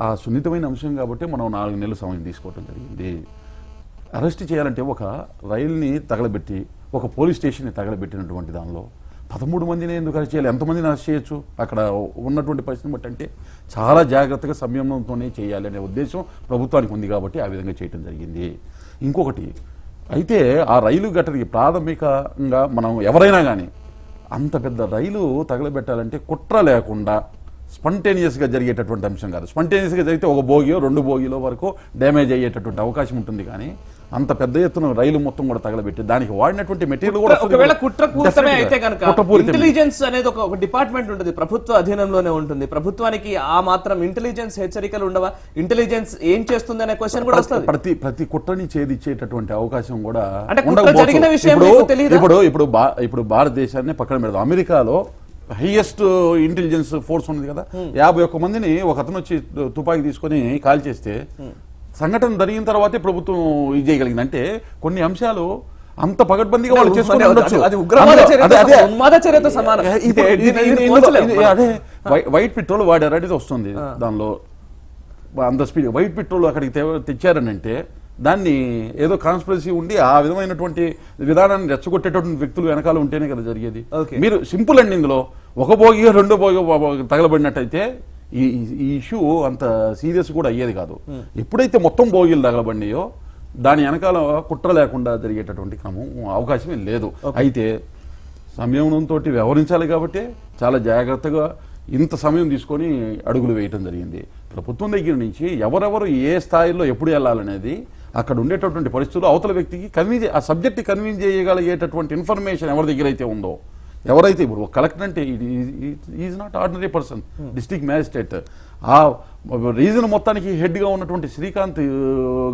G: ఆ సున్నితమైన అంశం కాబట్టి మనం 4 నెలల సమయం తీసుకోవడం జరిగింది. అరెస్ట్ చేయాలంటే ఒక రైలుని తగలబెట్టి ఒక పోలీస్ స్టేషన్ని తగలబెట్టినటువంటి దానిలో 13 మందిని ఎందుకు అరెస్ట్ చేయాలి? ఎంతమందిని అరెస్ట్ చేయొచ్చు అక్కడ ఉన్నటువంటి పరిస్థితిని బట్టి? అంటే చాలా జాగ్రత్తగా సంయమనంతోనే చేయాలి అనే ఉద్దేశం ప్రభుత్వానికి ఉంది కాబట్టి ఆ విధంగా చేయడం జరిగింది. ఇంకొకటి అయితే ఆ రైలు ఘటనకి ప్రాథమికంగా మనం ఎవరైనా కానీ అంత పెద్ద రైలు తగలబెట్టాలంటే కుట్ర లేకుండా స్పాంటేనియస్గా జరిగేటటువంటి అంశం కాదు. స్పాంటేనియస్గా జరిగితే ఒక బోగియో 2 బోగిలో వరకు డ్యామేజ్ అయ్యేటటువంటి అవకాశం ఉంటుంది. కానీ అంత పెద్ద ఎత్తున రైలు మొత్తం కూడా తగలబెట్టి దానికి వాడినటువంటి మెటీరియల్ కూడా
A: ఒకవేళ కుట్రపూరితమే అయితే కనుక ఇంటెలిజెన్స్ అనేది ఒక డిపార్ట్మెంట్ ఉంటుంది, ప్రభుత్వ అధీనంలోనే ఉంటుంది. ప్రభుత్వానికి ఆ మాత్రం ఇంటెలిజెన్స్ హెచ్చరికలు ఉండవా? ఇంటెలిజెన్స్ ఏం చేస్తుంది అనే క్వశ్చన్ కూడా వస్తుంది.
G: ప్రతి కుట్రని ఛేదించేటటువంటి అవకాశం కూడా
A: జరిగిన విషయం
G: ఇప్పుడు భారతదేశాన్ని పక్కన పెడదాం. అమెరికాలో హైయెస్ట్ ఇంటెలిజెన్స్ ఫోర్స్ ఉంది కదా, 51 మందిని ఒక అతను వచ్చి తుపాకీ తీసుకొని కాల్ చేస్తే సంఘటన జరిగిన తర్వాతే ప్రభుత్వం ఇది చేయగలిగింది. అంటే కొన్ని అంశాలు అంత పగడ్బందీగా వాళ్ళు చేసుకుని ఉండొచ్చు. అదే వైట్ పెట్రోల్ వాడారు అనేది వస్తుంది. దానిలో అంత స్పీడ్ వైట్ పెట్రోల్ అక్కడికి తెచ్చారనంటే దాన్ని ఏదో కాన్స్పిరసీ ఉండి ఆ విధమైనటువంటి విధానాన్ని రెచ్చగొట్టేటటువంటి వ్యక్తులు వెనకాల ఉంటేనే కదా జరిగేది. మీరు సింపుల్ అండి, ఇందులో ఒక భోగి రెండో భోగి తగలబడినట్టయితే ఈ ఇష్యూ అంత సీరియస్ కూడా అయ్యేది కాదు. ఎప్పుడైతే మొత్తం భోగిలు తగలబడినాయో దాని వెనకాల కుట్ర లేకుండా జరిగేటటువంటి క్రమం అవకాశమే లేదు. అయితే సంయమనంతో వ్యవహరించాలి కాబట్టి చాలా జాగ్రత్తగా ఇంత సమయం తీసుకొని అడుగులు వేయటం జరిగింది. ప్రభుత్వం దగ్గర నుంచి ఎవరెవరు ఏ స్థాయిలో ఎప్పుడు వెళ్ళాలనేది అక్కడ ఉండేటటువంటి పరిస్థితులు అవతల వ్యక్తికి ఆ సబ్జెక్ట్ కన్విన్స్ చేయగలిగేటటువంటి ఇన్ఫర్మేషన్ ఎవరి దగ్గర అయితే ఉందో, ఎవరైతే ఇప్పుడు కలెక్టర్ అంటే is not ordinary person, district magistrate, ఆ రీజన్ మొత్తానికి హెడ్గా ఉన్నటువంటి శ్రీకాంత్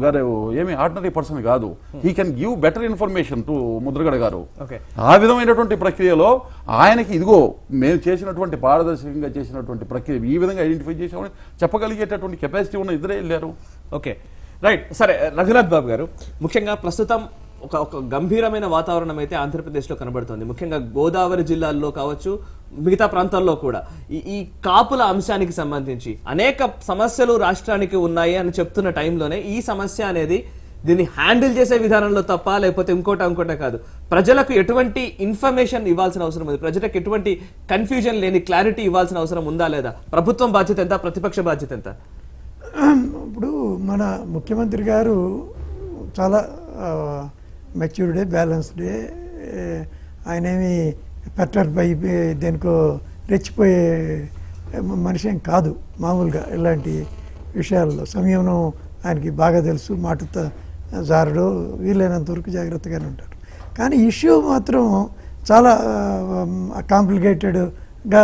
G: గారు ఏమి ఆర్డినరీ పర్సన్ కాదు. He can give better information to Mudragada గారు. ఆ విధమైనటువంటి ప్రక్రియలో ఆయనకి ఇదిగో మేము చేసినటువంటి పారదర్శకంగా చేసినటువంటి ప్రక్రియ ఈ విధంగా ఐడెంటిఫై చేసామని చెప్పగలిగేటటువంటి కెపాసిటీ ఉన్న ఇద్దరే వెళ్ళారు.
A: Okay, right. సరే, రఘునాథ్ బాబు గారు, ముఖ్యంగా ప్రస్తుతం ఒక గంభీరమైన వాతావరణం అయితే ఆంధ్రప్రదేశ్లో కనబడుతుంది. ముఖ్యంగా గోదావరి జిల్లాల్లో కావచ్చు, మిగతా ప్రాంతాల్లో కూడా ఈ కాపుల అంశానికి సంబంధించి అనేక సమస్యలు రాష్ట్రానికి ఉన్నాయి అని చెప్తున్న టైంలోనే ఈ సమస్య అనేది దీన్ని హ్యాండిల్ చేసే విధానంలో తప్ప లేకపోతే ఇంకోటే కాదు, ప్రజలకు ఎటువంటి ఇన్ఫర్మేషన్ ఇవ్వాల్సిన అవసరం ఉంది, ప్రజలకు ఎటువంటి కన్ఫ్యూజన్ లేని క్లారిటీ ఇవ్వాల్సిన అవసరం ఉందా లేదా? ప్రభుత్వం బాధ్యత ఎంత, ప్రతిపక్ష బాధ్యత ఎంత?
H: ఇప్పుడు మన ముఖ్యమంత్రి గారు చాలా మెచ్యూర్డే, బ్యాలెన్స్డే, ఆయన ఏమి పెట్టర్ అయిపోయి దేనికో రెచ్చిపోయే మనిషి ఏం కాదు. మామూలుగా ఇలాంటి విషయాల్లో సంయమనం ఆయనకి బాగా తెలుసు, మాట జారడు, వీలైనంత వరకు జాగ్రత్తగానే ఉంటారు. కానీ ఇష్యూ మాత్రం చాలా కాంప్లికేటెడ్గా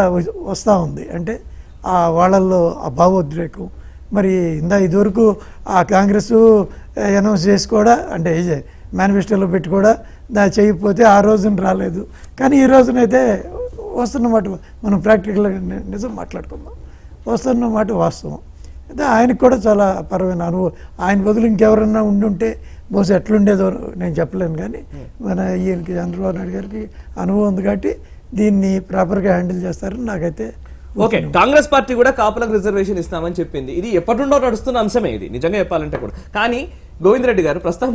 H: వస్తూ ఉంది. అంటే వాళ్ళల్లో ఆ భావోద్రేకం మరి ఇదివరకు ఆ కాంగ్రెస్ అనౌన్స్ చేసి కూడా, అంటే మేనిఫెస్టోలో పెట్టి కూడా చేయకపోతే ఆ రోజున రాలేదు. కానీ ఈ రోజునైతే వస్తున్నమాట మనం ప్రాక్టికల్గా నిజం మాట్లాడుకుందాం, వస్తున్నమాట వాస్తవం. అయితే ఆయనకు కూడా చాలా పరమైన అనుభవం. ఆయన బదులు ఇంకెవరన్నా ఉండుంటే బహుశా ఎట్లుండేదో నేను చెప్పలేను. కానీ మన ఈయనకి చంద్రబాబు నాయుడు గారికి అనుభవం ఉంది కాబట్టి దీన్ని ప్రాపర్గా హ్యాండిల్ చేస్తారని నాకైతే.
A: ఓకే, కాంగ్రెస్ పార్టీ కూడా కాపులకు రిజర్వేషన్ ఇస్తామని చెప్పింది. ఇది ఎప్పటి నుండో నడుస్తున్న అంశమే, ఇది నిజంగా చెప్పాలంటే కూడా. కానీ గోవిందరెడ్డి గారు, ప్రస్తుతం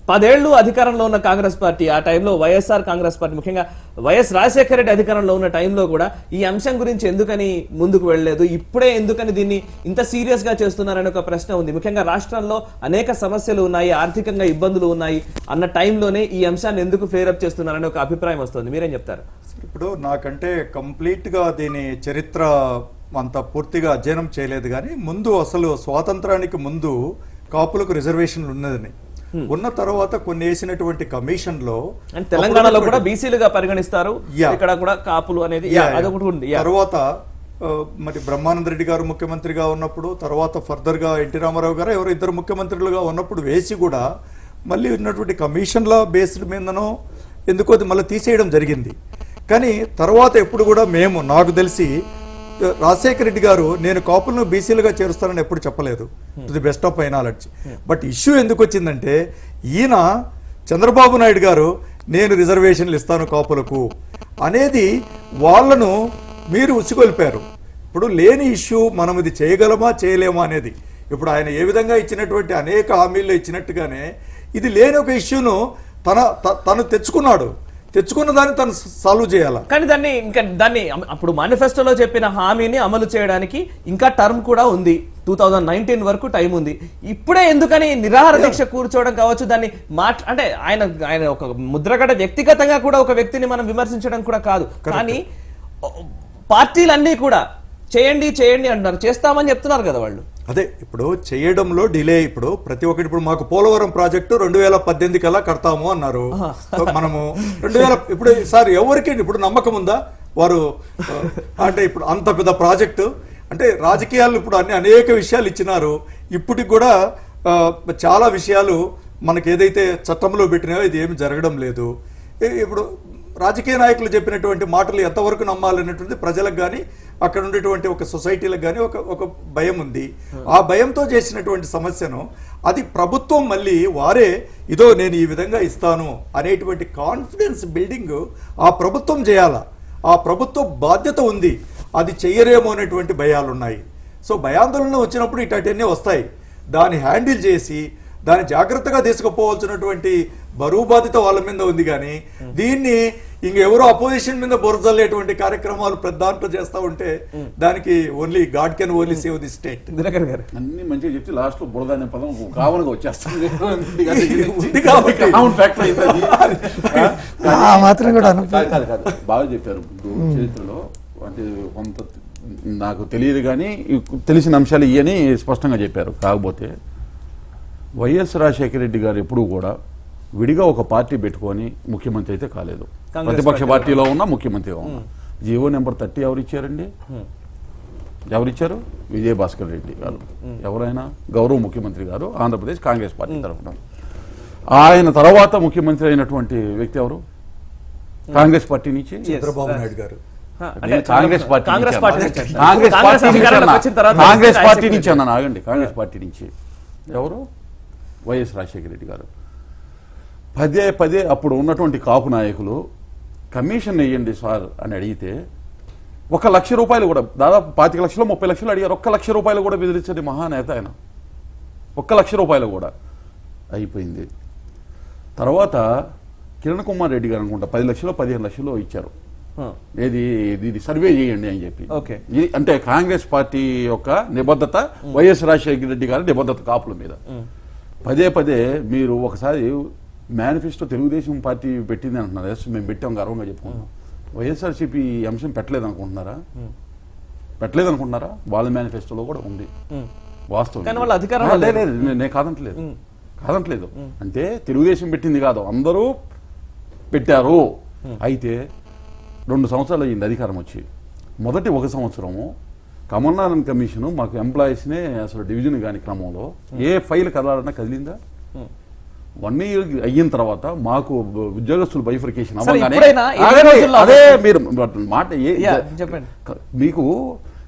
A: 10 ఏళ్లు అధికారంలో ఉన్న కాంగ్రెస్ పార్టీ, ఆ టైంలో వైఎస్ఆర్ కాంగ్రెస్ పార్టీ, ముఖ్యంగా వైఎస్ రాజశేఖర రెడ్డి అధికారంలో ఉన్న టైంలో కూడా ఈ అంశం గురించి ఎందుకని ముందుకు వెళ్ళలేదు, ఇప్పుడే ఎందుకని దీన్ని ఇంత సీరియస్ గా చేస్తున్నారని ఒక ప్రశ్న ఉంది. ముఖ్యంగా రాష్ట్రంలో అనేక సమస్యలు ఉన్నాయి, ఆర్థికంగా ఇబ్బందులు ఉన్నాయి అన్న టైంలోనే ఈ అంశాన్ని ఎందుకు ఫ్లేర్ అప్ చేస్తున్నారని ఒక అభిప్రాయం వస్తుంది. మీరేం చెప్తారు?
F: ఇప్పుడు నాకంటే కంప్లీట్గా దీని చరిత్ర అంత పూర్తిగా అధ్యయనం చేయలేదు. కానీ ముందు అసలు స్వాతంత్రానికి ముందు కాపులకు రిజర్వేషన్లు ఉన్నదని, ఉన్న తర్వాత కొన్ని వేసినటువంటి కమిషన్ లో
A: తెలంగాణలో కూడా బీసీలుగా పరిగణిస్తారు, ఇక్కడ కూడా కాపులు అనేది అదొకటి ఉంది.
F: తర్వాత మరి బ్రహ్మానంద రెడ్డి గారు ముఖ్యమంత్రిగా ఉన్నప్పుడు, తర్వాత ఫర్దర్ గా ఎన్టీ రామారావు గారు ఎవరు ఇద్దరు ముఖ్యమంత్రులుగా ఉన్నప్పుడు వేసి కూడా మళ్ళీ ఉన్నటువంటి కమిషన్ల బేస్డ్ మీదనో ఎందుకో అది మళ్ళీ తీసేయడం జరిగింది. కానీ తర్వాత ఎప్పుడు కూడా నాకు తెలిసి రాజశేఖర రెడ్డి గారు నేను కాపులను బీసీలుగా చేరుస్తానని ఎప్పుడు చెప్పలేదు, to the best of my knowledge. But issue ఎందుకు వచ్చిందంటే ఈయన చంద్రబాబు నాయుడు గారు నేను రిజర్వేషన్లు ఇస్తాను కాపులకు అనేది వాళ్ళను మీరు ఉసిగొల్పారు. ఇప్పుడు లేని ఇష్యూ మనం ఇది చేయగలమా చేయలేమా అనేది, ఇప్పుడు ఆయన ఏ విధంగా ఇచ్చినటువంటి అనేక హామీల్లో ఇచ్చినట్టుగానే ఇది లేని ఒక ఇష్యూను తను తెచ్చుకున్న దాన్ని తను సాల్వ్ చేయాలి.
A: కానీ దాన్ని అప్పుడు మేనిఫెస్టోలో చెప్పిన హామీని అమలు చేయడానికి ఇంకా టర్మ్ కూడా ఉంది, 2019 వరకు టైం ఉంది. ఇప్పుడే ఎందుకని నిరాహార దీక్ష కూర్చోవడం కావచ్చు, దాన్ని అంటే ఆయన ఒక ముద్రగడ వ్యక్తిగతంగా కూడా ఒక వ్యక్తిని మనం విమర్శించడం కూడా కాదు. కానీ పార్టీలన్నీ కూడా చేయండి అంటున్నారు, చేస్తామని చెప్తున్నారు కదా వాళ్ళు.
F: అదే ఇప్పుడు చేయడంలో డిలే. ఇప్పుడు ప్రతి ఒక్కటి, ఇప్పుడు మాకు పోలవరం ప్రాజెక్టు 2018 కల్లా కడతాము అన్నారు. మనము 2000 ఇప్పుడు సార్ ఎవరికి ఇప్పుడు నమ్మకం ఉందా వారు? అంటే ఇప్పుడు అంత పెద్ద ప్రాజెక్టు అంటే రాజకీయాలు ఇప్పుడు అనేక విషయాలు ఇచ్చినారు. ఇప్పటికి కూడా చాలా విషయాలు మనకి ఏదైతే చట్టంలో పెట్టినాయో ఇది ఏమి జరగడం లేదు. ఇప్పుడు రాజకీయ నాయకులు చెప్పినటువంటి మాటలు ఎంతవరకు నమ్మాలనేటువంటి ప్రజలకు కానీ అక్కడ ఉండేటువంటి ఒక సొసైటీలకు కానీ ఒక భయం ఉంది. ఆ భయంతో చేసినటువంటి సమస్యను అది ప్రభుత్వం మళ్ళీ వారే ఇదో నేను ఈ విధంగా ఇస్తాను అనేటువంటి కాన్ఫిడెన్స్ బిల్డింగ్ ఆ ప్రభుత్వం చేయాలా, ఆ ప్రభుత్వం బాధ్యత ఉంది. అది చెయ్యరేమో అనేటువంటి భయాలు ఉన్నాయి. సో భయాందోళన వచ్చినప్పుడు ఇటన్నీ వస్తాయి. దాన్ని హ్యాండిల్ చేసి దాన్ని జాగ్రత్తగా తీసుకుపోవాల్సినటువంటి బరువు బాధ్యత వాళ్ళ మీద ఉంది. కానీ దీన్ని ఇంకెవరో అపోజిషన్ మీద బురజల్లేటువంటి కార్యక్రమాలు దాంట్లో చేస్తా ఉంటే దానికి only God can only save the state.
A: Dinakar గారు
G: అన్ని మంచిగా చెప్తే లాస్ట్ లో బురద అనే పదం కావనగా వచ్చేస్తుంది.
H: ఆ మాత్రం కూడా
G: కాదు బాగా చెప్పారు. చరిత్రలో అంటే కొంత నాకు తెలియదు కానీ తెలిసిన అంశాలు ఇవని స్పష్టంగా చెప్పారు. కాకపోతే వైఎస్ రాజశేఖర రెడ్డి గారు ఎప్పుడూ కూడా విడిగా ఒక పార్టీ పెట్టుకొని ముఖ్యమంత్రి అయితే కాలేదు. ప్రతిపక్ష పార్టీలో ఉన్నా ముఖ్యమంత్రిగా ఉన్నా. జీవో నెంబర్ 30 ఎవరు ఇచ్చారండి? ఎవరిచ్చారు? విజయభాస్కర్ రెడ్డి గారు. ఎవరైనా గౌరవ ముఖ్యమంత్రి గారు, ఆంధ్రప్రదేశ్ కాంగ్రెస్ పార్టీ తరఫున. ఆయన తర్వాత ముఖ్యమంత్రి అయినటువంటి వ్యక్తి ఎవరు? కాంగ్రెస్ పార్టీ నుంచి
F: చంద్రబాబు నాయుడు గారు.
G: కాంగ్రెస్ పార్టీ నుంచి అన్నాను. ఆగండి. కాంగ్రెస్ పార్టీ నుంచి ఎవరు? వైఎస్ రాజశేఖర రెడ్డి గారు. పదే పదే అప్పుడు ఉన్నటువంటి కాపు నాయకులు కమిషన్ వేయండి సార్ అని అడిగితే 1 లక్ష రూపాయలు కూడా, దాదాపు 25 లక్షలు 30 లక్షలు అడిగారు. 1 లక్ష రూపాయలు కూడా బెదిరించండి మహానేత ఆయన. 1 లక్ష రూపాయలు కూడా అయిపోయింది. తర్వాత కిరణ్ కుమార్ రెడ్డి గారు అనుకుంటా 10 లక్షలు 15 లక్షలు ఇచ్చారు. ఇది సర్వే చేయండి అని చెప్పి. ఇది అంటే కాంగ్రెస్ పార్టీ యొక్క నిబద్ధత, వైఎస్ రాజశేఖర రెడ్డి గారి నిబద్ధత కాపుల మీద. పదే పదే మీరు ఒకసారి మేనిఫెస్టో తెలుగుదేశం పార్టీ పెట్టింది అంటున్నారు. ఎస్ మేము పెట్టాం, గర్వంగా చెప్పుకుంటాం. వైఎస్ఆర్సీపీ అంశం పెట్టలేదు అనుకుంటున్నారా? పెట్టలేదు అనుకుంటున్నారా? వాళ్ళ మేనిఫెస్టోలో కూడా ఉంది వాస్తవం. నేను కాదంటలేదు. అంటే తెలుగుదేశం పెట్టింది కాదు, అందరూ పెట్టారు. అయితే 2 సంవత్సరాలు అయ్యింది అధికారం వచ్చి. మొదటి 1 సంవత్సరము కమల్నాథన్ కమిషను మాకు ఎంప్లాయీస్నే అసలు డివిజన్ కాని క్రమంలో ఏ ఫైల్ కదలాలన్నా కదిలిందా? 1 ఇయర్ అయిన తర్వాత మాకు ఉద్యోగస్తులు బైఫర్కేషన్ అదే మీరు మాట మీకు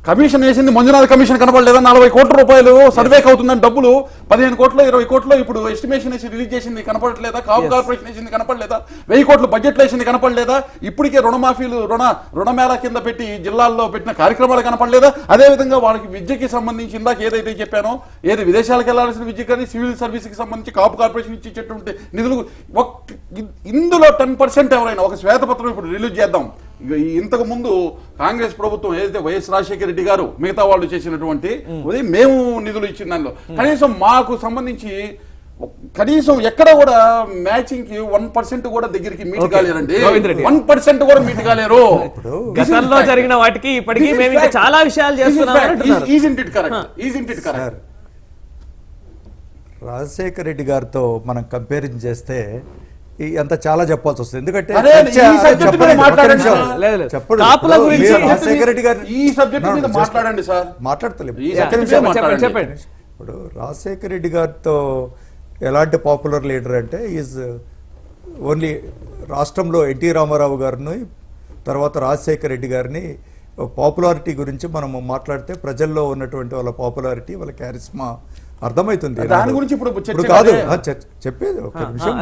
G: కమిషన్ వేసింది మంజునాథ్ కమిషన్ కనపడలేదా? 40 కోట్ల రూపాయలు సర్వేకి అవుతుందని డబ్బులు 15 కోట్లు 20 కోట్లు ఇప్పుడు ఎస్టిమేషన్ వేసి రిలీజ్ చేసింది కనపడలేదా? కాపు కార్పొరేషన్ వేసింది కనపడలేదా? 1000 కోట్లు బడ్జెట్లో వేసింది కనపడలేదా? ఇప్పటికే రుణమాఫీలు రుణమేళా కింద పెట్టి జిల్లాల్లో పెట్టిన కార్యక్రమాలు కనపడలేదా? అదేవిధంగా వాళ్ళకి విద్యకి సంబంధించి ఇందాక ఏదైతే చెప్పానో, ఏది విదేశాలకు వెళ్లాల్సిన విద్య కానీ సివిల్ సర్వీస్కి సంబంధించి కాపు కార్పొరేషన్ ఇచ్చేటటువంటి నిధులు ఇందులో 10% ఎవరైనా ఒక శ్వేతపత్రం ఇప్పుడు రిలీజ్ చేద్దాం. ఇంతకు ముందు కాంగ్రెస్ ప్రభుత్వం ఏదైతే వైఎస్ రాజశేఖర రెడ్డి గారు మిగతా వాళ్ళు చేసినటువంటి మేము నిధులు ఇచ్చిన దానిలో కనీసం మాకు సంబంధించి కనీసం ఎక్కడ కూడా మ్యాచింగ్ కి 1% కూడా దగ్గరికి మీట్ కాలేరండి. 1% కూడా మీట్ కాలేరు.
A: గతంలో జరిగిన వాటికి ఇప్పటికీ మేము ఇంకా చాలా విషయాలు చేస్తున్నాం.
F: రాజశేఖర రెడ్డి గారితో మనం కంపేరింగ్ చేస్తే అంత చాలా చెప్పాల్సి వస్తుంది. ఎందుకంటే ఇప్పుడు రాజశేఖర రెడ్డి గారితో ఎలాంటి పాపులర్ లీడర్ అంటే ఈజ్ ఓన్లీ రాష్ట్రంలో ఎన్టీ రామారావు గారిని తర్వాత రాజశేఖర రెడ్డి గారిని పాపులారిటీ గురించి మనము మాట్లాడితే ప్రజల్లో ఉన్నటువంటి వాళ్ళ పాపులారిటీ, వాళ్ళ క్యారిస్మా అర్థమవుతుంది.
G: దాని గురించి ఇప్పుడు
F: కాదు చెప్పేది ఒక నిమిషం.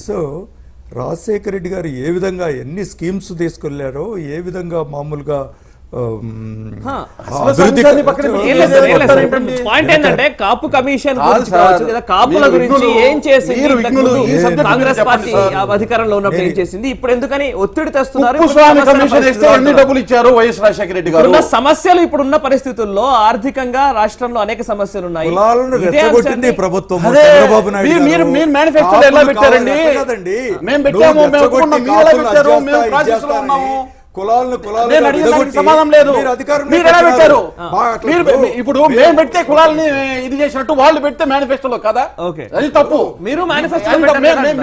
F: సో రాజశేఖర రెడ్డి గారు ఏ విధంగా ఎన్ని స్కీమ్స్ తీసుకెళ్లారో, ఏ విధంగా మామూలుగా
A: కాపు కమిషన్ కాపుల గురించి ఏం చేసింది కాంగ్రెస్ పార్టీ అధికారంలో ఉన్నప్పుడు ఏం చేసింది, ఇప్పుడు ఎందుకని ఒత్తిడి తెస్తున్నారు?
G: డబ్బులు ఇచ్చారు వైఎస్ రాజశేఖర రెడ్డి గారు.
A: సమస్యలు ఇప్పుడున్న పరిస్థితుల్లో ఆర్థికంగా రాష్ట్రంలో అనేక సమస్యలు ఉన్నాయి.
F: ప్రభుత్వం
G: ఇప్పుడు మేము పెడితే కులాలని ఇది చేసినట్టు వాళ్ళు పెడితే మేనిఫెస్టోలో కదా, అది తప్పు.
A: మీరు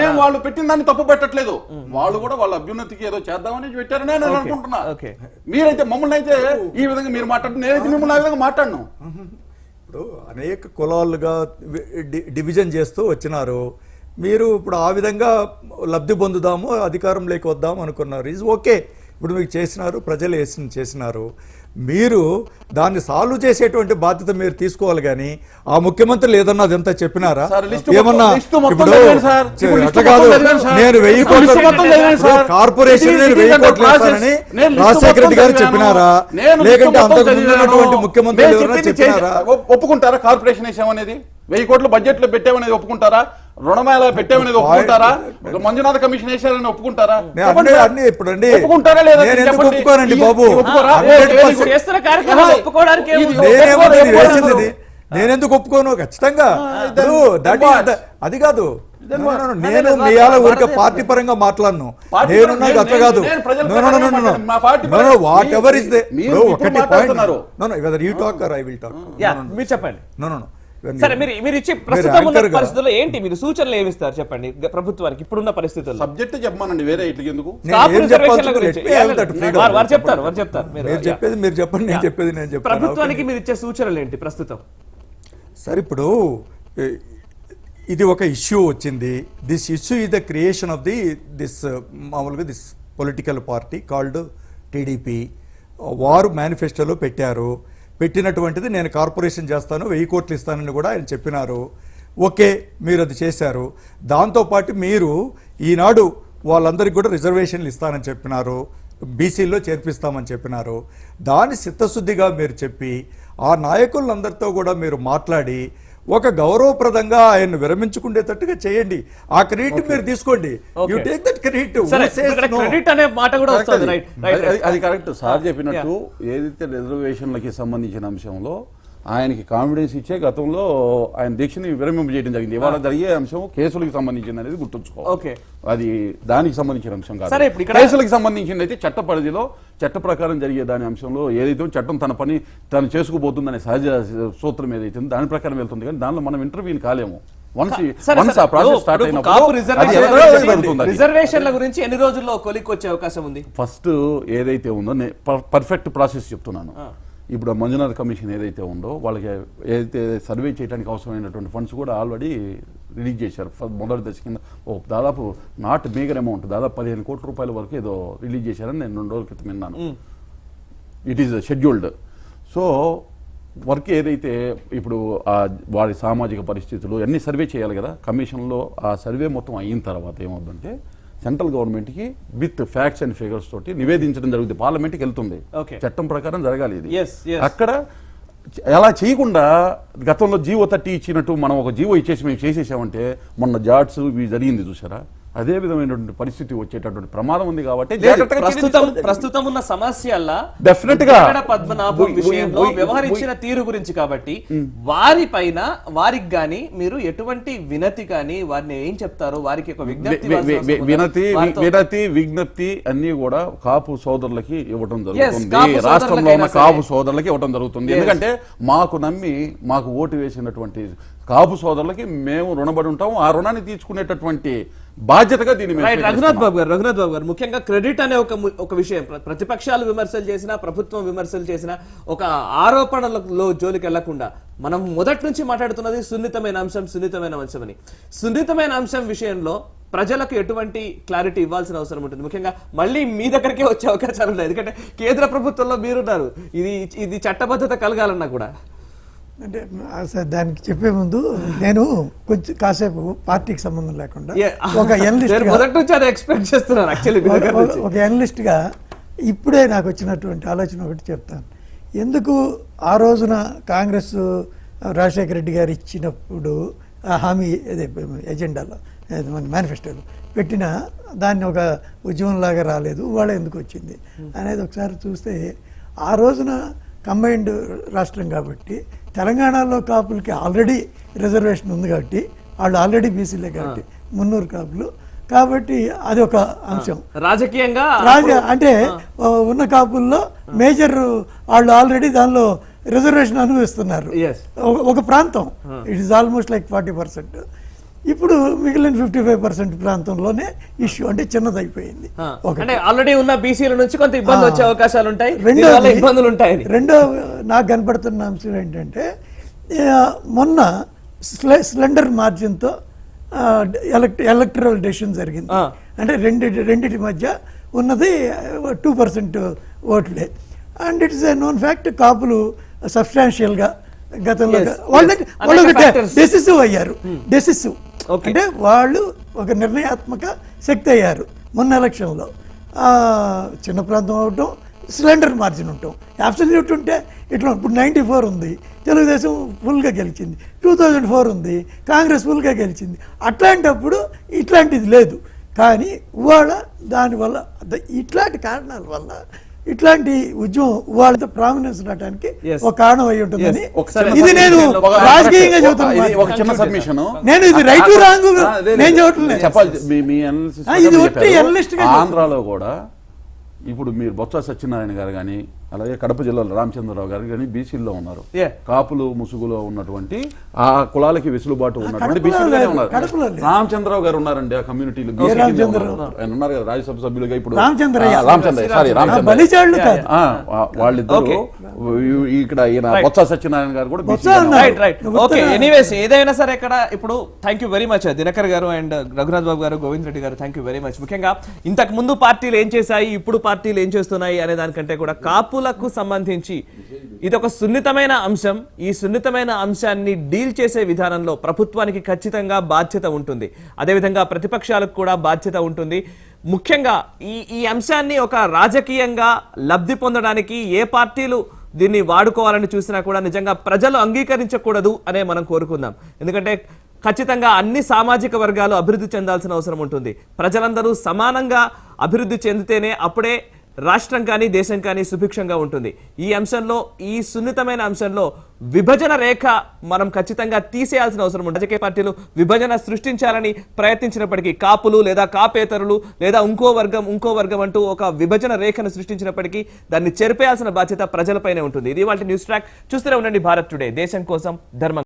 G: మేము వాళ్ళు పెట్టిన దాన్ని తప్పు పెట్టట్లేదు. వాళ్ళు కూడా వాళ్ళ అభ్యున్నతికి ఏదో చేద్దామని పెట్టారని నేను అనుకుంటున్నా. మీరైతే మమ్మల్ని అయితే ఈ విధంగా మీరు మాట్లాడుతున్నారు, నేనైతే మిమ్మల్ని ఆ విధంగా మాట్లాడను.
F: ఇప్పుడు అనేక కులాలుగా డివిజన్ చేస్తూ వచ్చినారు. మీరు ఇప్పుడు ఆ విధంగా లబ్ధి పొందుదాము, అధికారంలోకి వద్దాం అనుకున్నారు. Is okay. ఇప్పుడు మీకు చేసినారు, ప్రజలు చేసినారు. మీరు దాన్ని సాల్వ్ చేసేటువంటి బాధ్యత మీరు తీసుకోవాలి కానీ ఆ ముఖ్యమంత్రులు ఏదన్నా అదంతా చెప్పినారా?
G: సార్, లిస్టు
F: ఏమన్నా
G: మొత్తం
F: ఇప్పుడు
G: చదివాను సార్. ఇప్పుడు లిస్టు
F: అట్లా కాదు,
G: మొత్తం చదివాను సార్.
F: నేను 1000
G: ఇప్పుడు లిస్టు మొత్తం చదివాను సార్.
F: కార్పొరేషన్ నేను 1000 కోట్లు వేస్తానని
G: నేను లిస్టు
F: రాజశేఖర రెడ్డి గారు
G: మొత్తం
F: చెప్పినారా?
G: నేను లిస్టు
F: లేకంటే
G: మొత్తం
F: అంతకు
G: చదివాను.
F: ముందున్నటువంటి ముఖ్యమంత్రులు
G: నేను
F: ఎవరైనా
G: చెప్పింది
F: చెప్పినారా?
G: ఒప్పుకుంటారా? కార్పొరేషన్ వేసామనేది 1000 కోట్లు బడ్జెట్ లో పెట్టామనేది ఒప్పుకుంటారా? రుణమేళ పెట్టామనేది ఒప్పుకుంటారా? మంజునాథ కమిషన్ వేశారని ఒప్పుకుంటారా?
F: అన్ని ఇప్పుడు అండి
G: ఒప్పుకుంటారా లేదా?
F: నేను ఎందుకు
G: చెప్పండి.
F: ఒప్పుకోనండి బాబు?
G: ఒప్పుకోరా?
F: 100%
A: చేస్తున్న కార్యక్రమాలు ఒప్పుకోవడానికి ఏముంది?
F: నేనేమో నేను వేసింది నేనెందుకు ఒప్పుకోను? ఖచ్చితంగా ఇప్పుడు అది కాదు. నేను మీ ఊరికే పార్టీ పరంగా మాట్లాడను. నేను నాకు అట్లా కాదు. వాట్ ఎవర్ ఇస్ దే ఒకటి point whether you talk or I will talk.
A: మీరు చెప్పండి.
F: నో
A: సరే, మీరు ఇచ్చే ప్రస్తుతం ఉన్న పరిస్థితుల్లో ఏంటి మీరు సూచనలు ఏమిస్తారు చెప్పండి ప్రభుత్వానికి ఇప్పుడున్న పరిస్థితుల్లో?
G: సబ్జెక్ట్ చెప్పమానండి, వేరే ఇట్లకి ఎందుకు?
A: వారు చెప్తారు.
F: మీరు చెప్పేది మీరు చెప్పండి, నేను చెప్పేది నేను చెప్తాను.
A: ప్రభుత్వానికి మీరు ఇచ్చే సూచనలు ఏంటి ప్రస్తుతం?
F: సరే, ఇప్పుడు ఇది ఒక ఇష్యూ వచ్చింది. This issue is the creation of మామూలుగా this political party called TDP. వారు మేనిఫెస్టోలో పెట్టినటువంటిది నేను కార్పొరేషన్ చేస్తాను, 1000 కోట్లు ఇస్తానని కూడా ఆయన చెప్పినారు. ఓకే, మీరు అది చేశారు. దాంతోపాటు మీరు ఈనాడు వాళ్ళందరికీ కూడా రిజర్వేషన్లు ఇస్తానని చెప్పినారు, బీసీల్లో చేర్పిస్తామని చెప్పినారు. దాన్ని చిత్తశుద్ధిగా మీరు చెప్పి ఆ నాయకులందరితో కూడా మీరు మాట్లాడి ఒక గౌరవప్రదంగా ఆయన విరమించుకునేటట్టుగా చేయండి. ఆ క్రెడిట్ మీరు తీసుకోండి. You take that credit.
A: Credit అనే మాట కూడా వస్తుంది.
G: అది కరెక్ట్. సార్ చెప్పినట్టు ఏదైతే రిజర్వేషన్లకి సంబంధించిన అంశంలో ఆయనకి కాన్ఫిడెన్స్ ఇచ్చే గతంలో ఆయన దీక్షని విరమింపజేయడం జరిగింది. ఇవాళ జరిగే అంశం కేసులకు సంబంధించింది అనేది గుర్తుంచుకోవాలి. అది దానికి సంబంధించిన అంశం కాదు. కేసులకు సంబంధించింది అయితే చట్ట పరిధిలో చట్ట ప్రకారం జరిగే దాని అంశంలో ఏదైతే చట్టం తన పని తను చేసుకుపోతుందనే సహజ సూత్రం ఏదైతే దాని ప్రకారం వెళ్తుంది. కానీ దానిలో మనం ఇంటర్వ్యూని కాలేము.
A: రిజర్వేషన్ల గురించి ఎన్ని రోజుల్లో కొలిక్కి వచ్చే అవకాశం ఉంది?
G: ఫస్ట్ ఏదైతే ఉందో పర్ఫెక్ట్ ప్రాసెస్ చెప్తున్నాను. ఇప్పుడు మంజునాథ్ కమిషన్ ఏదైతే ఉందో వాళ్ళకి ఏదైతే సర్వే చేయడానికి అవసరమైనటువంటి ఫండ్స్ కూడా ఆల్రెడీ రిలీజ్ చేశారు. మొదటి దశ కింద దాదాపు నాట్ మేగర్ అమౌంట్, దాదాపు 15 కోట్ల రూపాయల వరకు ఏదో రిలీజ్ చేశారని నేను 2 రోజుల క్రితం విన్నాను. It is scheduled. So work ఏదైతే ఇప్పుడు వారి సామాజిక పరిస్థితులు అన్ని సర్వే చేయాలి కదా కమిషన్లో. ఆ సర్వే మొత్తం అయిన తర్వాత ఏమవుతుందంటే సెంట్రల్ గవర్నమెంట్ కి విత్ ఫ్యాక్ట్స్ అండ్ ఫిగర్స్ తోటి నివేదించడం జరుగుతుంది. పార్లమెంట్కి వెళ్తుంది. చట్టం ప్రకారం జరగాలి ఇది. అక్కడ అలా చేయకుండా గతంలో జీవో 30 ఇచ్చినట్టు మనం ఒక జీవో ఇచ్చేసి మేము చేసేసామంటే మొన్న జాట్స్ ఇవి జరిగింది చూసారా, అదే విధమైనటువంటి పరిస్థితి వచ్చేటటువంటి ప్రమాదం ఉంది. కాబట్టి
A: ప్రస్తుతం ఉన్న సమస్యల
G: డెఫినెట్ గా
A: పద్మనాభం విషయంలో వ్యవహరించిన తీరు గురించి కాబట్టి వారి పైన వారికి గాని మీరు ఎటువంటి వినతి కానీ వారిని ఏం చెప్తారు? వారికి ఒక
G: విజ్ఞప్తి అన్ని కూడా కాపు సోదరులకి ఇవ్వడం జరుగుతుంది. రాష్ట్రంలో ఉన్న కాపు సోదరులకి ఇవ్వడం జరుగుతుంది. ఎందుకంటే మాకు నమ్మి మాకు ఓటు వేసినటువంటి కాపు సోదరులకి మేము రుణపడి ఉంటాము. ఆ రుణాన్ని తీర్చుకునేటటువంటి బాధ్యతగా దీన్ని
A: రఘునాథ్ బాబు గారు ముఖ్యంగా క్రెడిట్ అనే ఒక విషయం ప్రతిపక్షాలు విమర్శలు చేసినా ప్రభుత్వం విమర్శలు చేసినా ఒక ఆరోపణలలో జోలికి వెళ్లకుండా మనం మొదటి నుంచి మాట్లాడుతున్నది సున్నితమైన అంశం అని. సున్నితమైన అంశం విషయంలో ప్రజలకు ఎటువంటి క్లారిటీ ఇవ్వాల్సిన అవసరం ఉంటుంది? ముఖ్యంగా మళ్ళీ మీ దగ్గరికే వచ్చే అవకాశాలు ఉన్నాయి. ఎందుకంటే కేంద్ర ప్రభుత్వంలో మీరున్నారు. ఇది చట్టబద్ధత కలగాలన్నా కూడా.
H: అంటే దానికి చెప్పే ముందు నేను కొంచెం కాసేపు పార్టీకి సంబంధం లేకుండా ఒక ఎనలిస్ట్ గా ఇప్పుడే నాకు వచ్చినటువంటి ఆలోచన ఒకటి చెప్తాను. ఎందుకు ఆ రోజున కాంగ్రెస్ రాజశేఖర రెడ్డి గారు ఇచ్చినప్పుడు ఆ హామీ ఎజెండాలో మన మేనిఫెస్టోలో పెట్టిన దాన్ని ఒక ఉద్యమంలాగా రాలేదు, వాళ్ళ ఎందుకు వచ్చింది అనేది ఒకసారి చూస్తే ఆ రోజున కంబైన్డ్ రాష్ట్రం కాబట్టి తెలంగాణలో కాపులకి ఆల్రెడీ రిజర్వేషన్ ఉంది కాబట్టి వాళ్ళు ఆల్రెడీ బీసీలే కాబట్టి 300 కాపులు కాబట్టి అది ఒక అంశం.
A: రాజకీయంగా
H: అంటే ఉన్న కాపుల్లో మేజర్ వాళ్ళు ఆల్రెడీ దానిలో రిజర్వేషన్ అనుభవిస్తున్నారు. ఒక ప్రాంతం ఇట్ ఈస్ ఆల్మోస్ట్ లైక్ 40%. ఇప్పుడు మిగిలిన 55% ప్రాంతంలోనే ఇష్యూ అంటే చిన్నదైపోయింది.
A: ఆల్రెడీ ఉన్న బీసీల నుంచి కొంత ఇబ్బంది వచ్చే అవకాశాలు ఉంటాయి.
H: రెండో నాకు కనపడుతున్న అంశం ఏంటంటే మొన్న స్లెండర్ మార్జిన్తో ఎలక్టరల్ డెసిషన్ జరిగింది. అంటే రెండిటి మధ్య ఉన్నది 2% ఓట్లే. And it's a known fact కాపులు సబ్స్టాన్షియల్గా గతంలో
A: Yes,
H: వాళ్ళు
A: yes.
H: వాళ్ళు
A: అనేక factors.
H: డెసిసివ్ అయ్యారు. Decisive
A: Okay.
H: అంటే వాళ్ళు ఒక నిర్ణయాత్మక శక్తి అయ్యారు మొన్న ఎలక్షన్లో. చిన్న ప్రాంతం అవటం, సిలిండర్ మార్జిన్ ఉండటం, అబ్సల్యూట్ ఉంటే ఇట్లా ఇప్పుడు 94 ఉంది, తెలుగుదేశం ఫుల్గా గెలిచింది. 2004 ఉంది, కాంగ్రెస్ ఫుల్గా గెలిచింది. అట్లాంటప్పుడు ఇట్లాంటిది లేదు. కానీ ఇవాళ దానివల్ల ఇట్లాంటి కారణాల వల్ల ఇట్లాంటి ఉద్యమం వాళ్ళతో ప్రామినెన్స్ రావడానికి
A: Yes.
H: ఒక కారణం అయి ఉంటుందని
A: Yes. ఒకసారి
H: ఇది నేను రాజకీయంగా
G: ఇది
H: చెబుతున్నాను.
G: ఒక చిన్న సబ్మిషన్.
H: నేను ఇది రైట్ రాంగ్ నేను చెప్పట్లేదు.
G: చెప్పాలి మీ analysis
H: ఇది
G: ప్రకారం
H: ఒట్టి
G: చెప్పారు.
H: analyst గా చెప్పారు.
G: ఆంధ్రాలో కూడా ఇప్పుడు మీరు బొత్స సత్యనారాయణ గారు కానీ అలాగే కడప జిల్లాలో రామచంద్రరావు గారు కానీ బీసీల్లో ఉన్నారు.
A: Yeah.
G: కాపులు ముసుగులో ఉన్నటువంటి ఆ కులాలకి వెసులుబాటు ఉన్నటువంటి
H: కడపలో
G: బీసీలోనే
H: లేదు,
G: ఉన్నారు.
H: కడపలో లేదు.
G: రామచంద్రరావు గారు ఉన్నారండి ఆ కమ్యూనిటీలో. BC కింద
H: రామచంద్రరావు.
G: ఉన్నారు. ఆయన ఉన్నారు కదా రాజ్యసభ సభ్యులుగా ఇప్పుడు.
H: రామచంద్రయ్య.
G: రామచంద్రయ్య.
H: బలిచాళ్ళు కాదు.
G: వాళ్ళిద్దరు ఇక్కడ ఈయన బొత్స సత్యనారాయణ గారు కూడా
H: బొత్స
G: BC లోనే
H: ఉన్నారు.
G: ఉన్నారు.
A: రైట్ ఓకే ఎనీవేస్ ఏదైనా సరే ఇక్కడ ఇప్పుడు thank you very much Dinakar గారు అండ్ రఘునాథ్ బాబు గారు, గోవింద్ రెడ్డి గారు, థ్యాంక్ యూ వెరీ మచ్. ముఖ్యంగా ఇంతకు ముందు పార్టీలు ఏం చేశాయి, ఇప్పుడు పార్టీలు ఏం చేస్తున్నాయి అనే దానికంటే కూడా కాపులకు సంబంధించి ఇది ఒక సున్నితమైన అంశం. ఈ సున్నితమైన అంశాన్ని డీల్ చేసే విధానంలో ప్రభుత్వానికి ఖచ్చితంగా బాధ్యత ఉంటుంది, అదేవిధంగా ప్రతిపక్షాలకు కూడా బాధ్యత ఉంటుంది. ముఖ్యంగా ఈ అంశాన్ని ఒక రాజకీయంగా లబ్ధి పొందడానికి ఏ పార్టీలు దీన్ని వాడుకోవాలని చూసినా కూడా నిజంగా ప్రజలు అంగీకరించకూడదు అనే మనం కోరుకుందాం. ఎందుకంటే ఖచ్చితంగా అన్ని సామాజిక వర్గాలు అభివృద్ధి చెందాల్సిన అవసరం ఉంటుంది. ప్రజలందరూ సమానంగా అభివృద్ధి చెందితేనే అప్పుడే రాష్ట్రం కానీ దేశం కానీ సుభిక్షంగా ఉంటుంది. ఈ అంశంలో, ఈ సున్నితమైన అంశంలో విభజన రేఖ మనం ఖచ్చితంగా తీసేయాల్సిన అవసరం ఉంటుంది. రాజకీయ పార్టీలు విభజన సృష్టించాలని ప్రయత్నించినప్పటికీ, కాపులు లేదా కాపేతరులు లేదా ఇంకో వర్గం అంటూ ఒక విభజన రేఖను సృష్టించినప్పటికీ దాన్ని చెరిపేయాల్సిన బాధ్యత ప్రజలపైనే ఉంటుంది. ఇది వాళ్ళ న్యూస్ ట్రాక్. చూస్తూనే ఉండండి భారత్ టుడే, దేశం కోసం ధర్మం.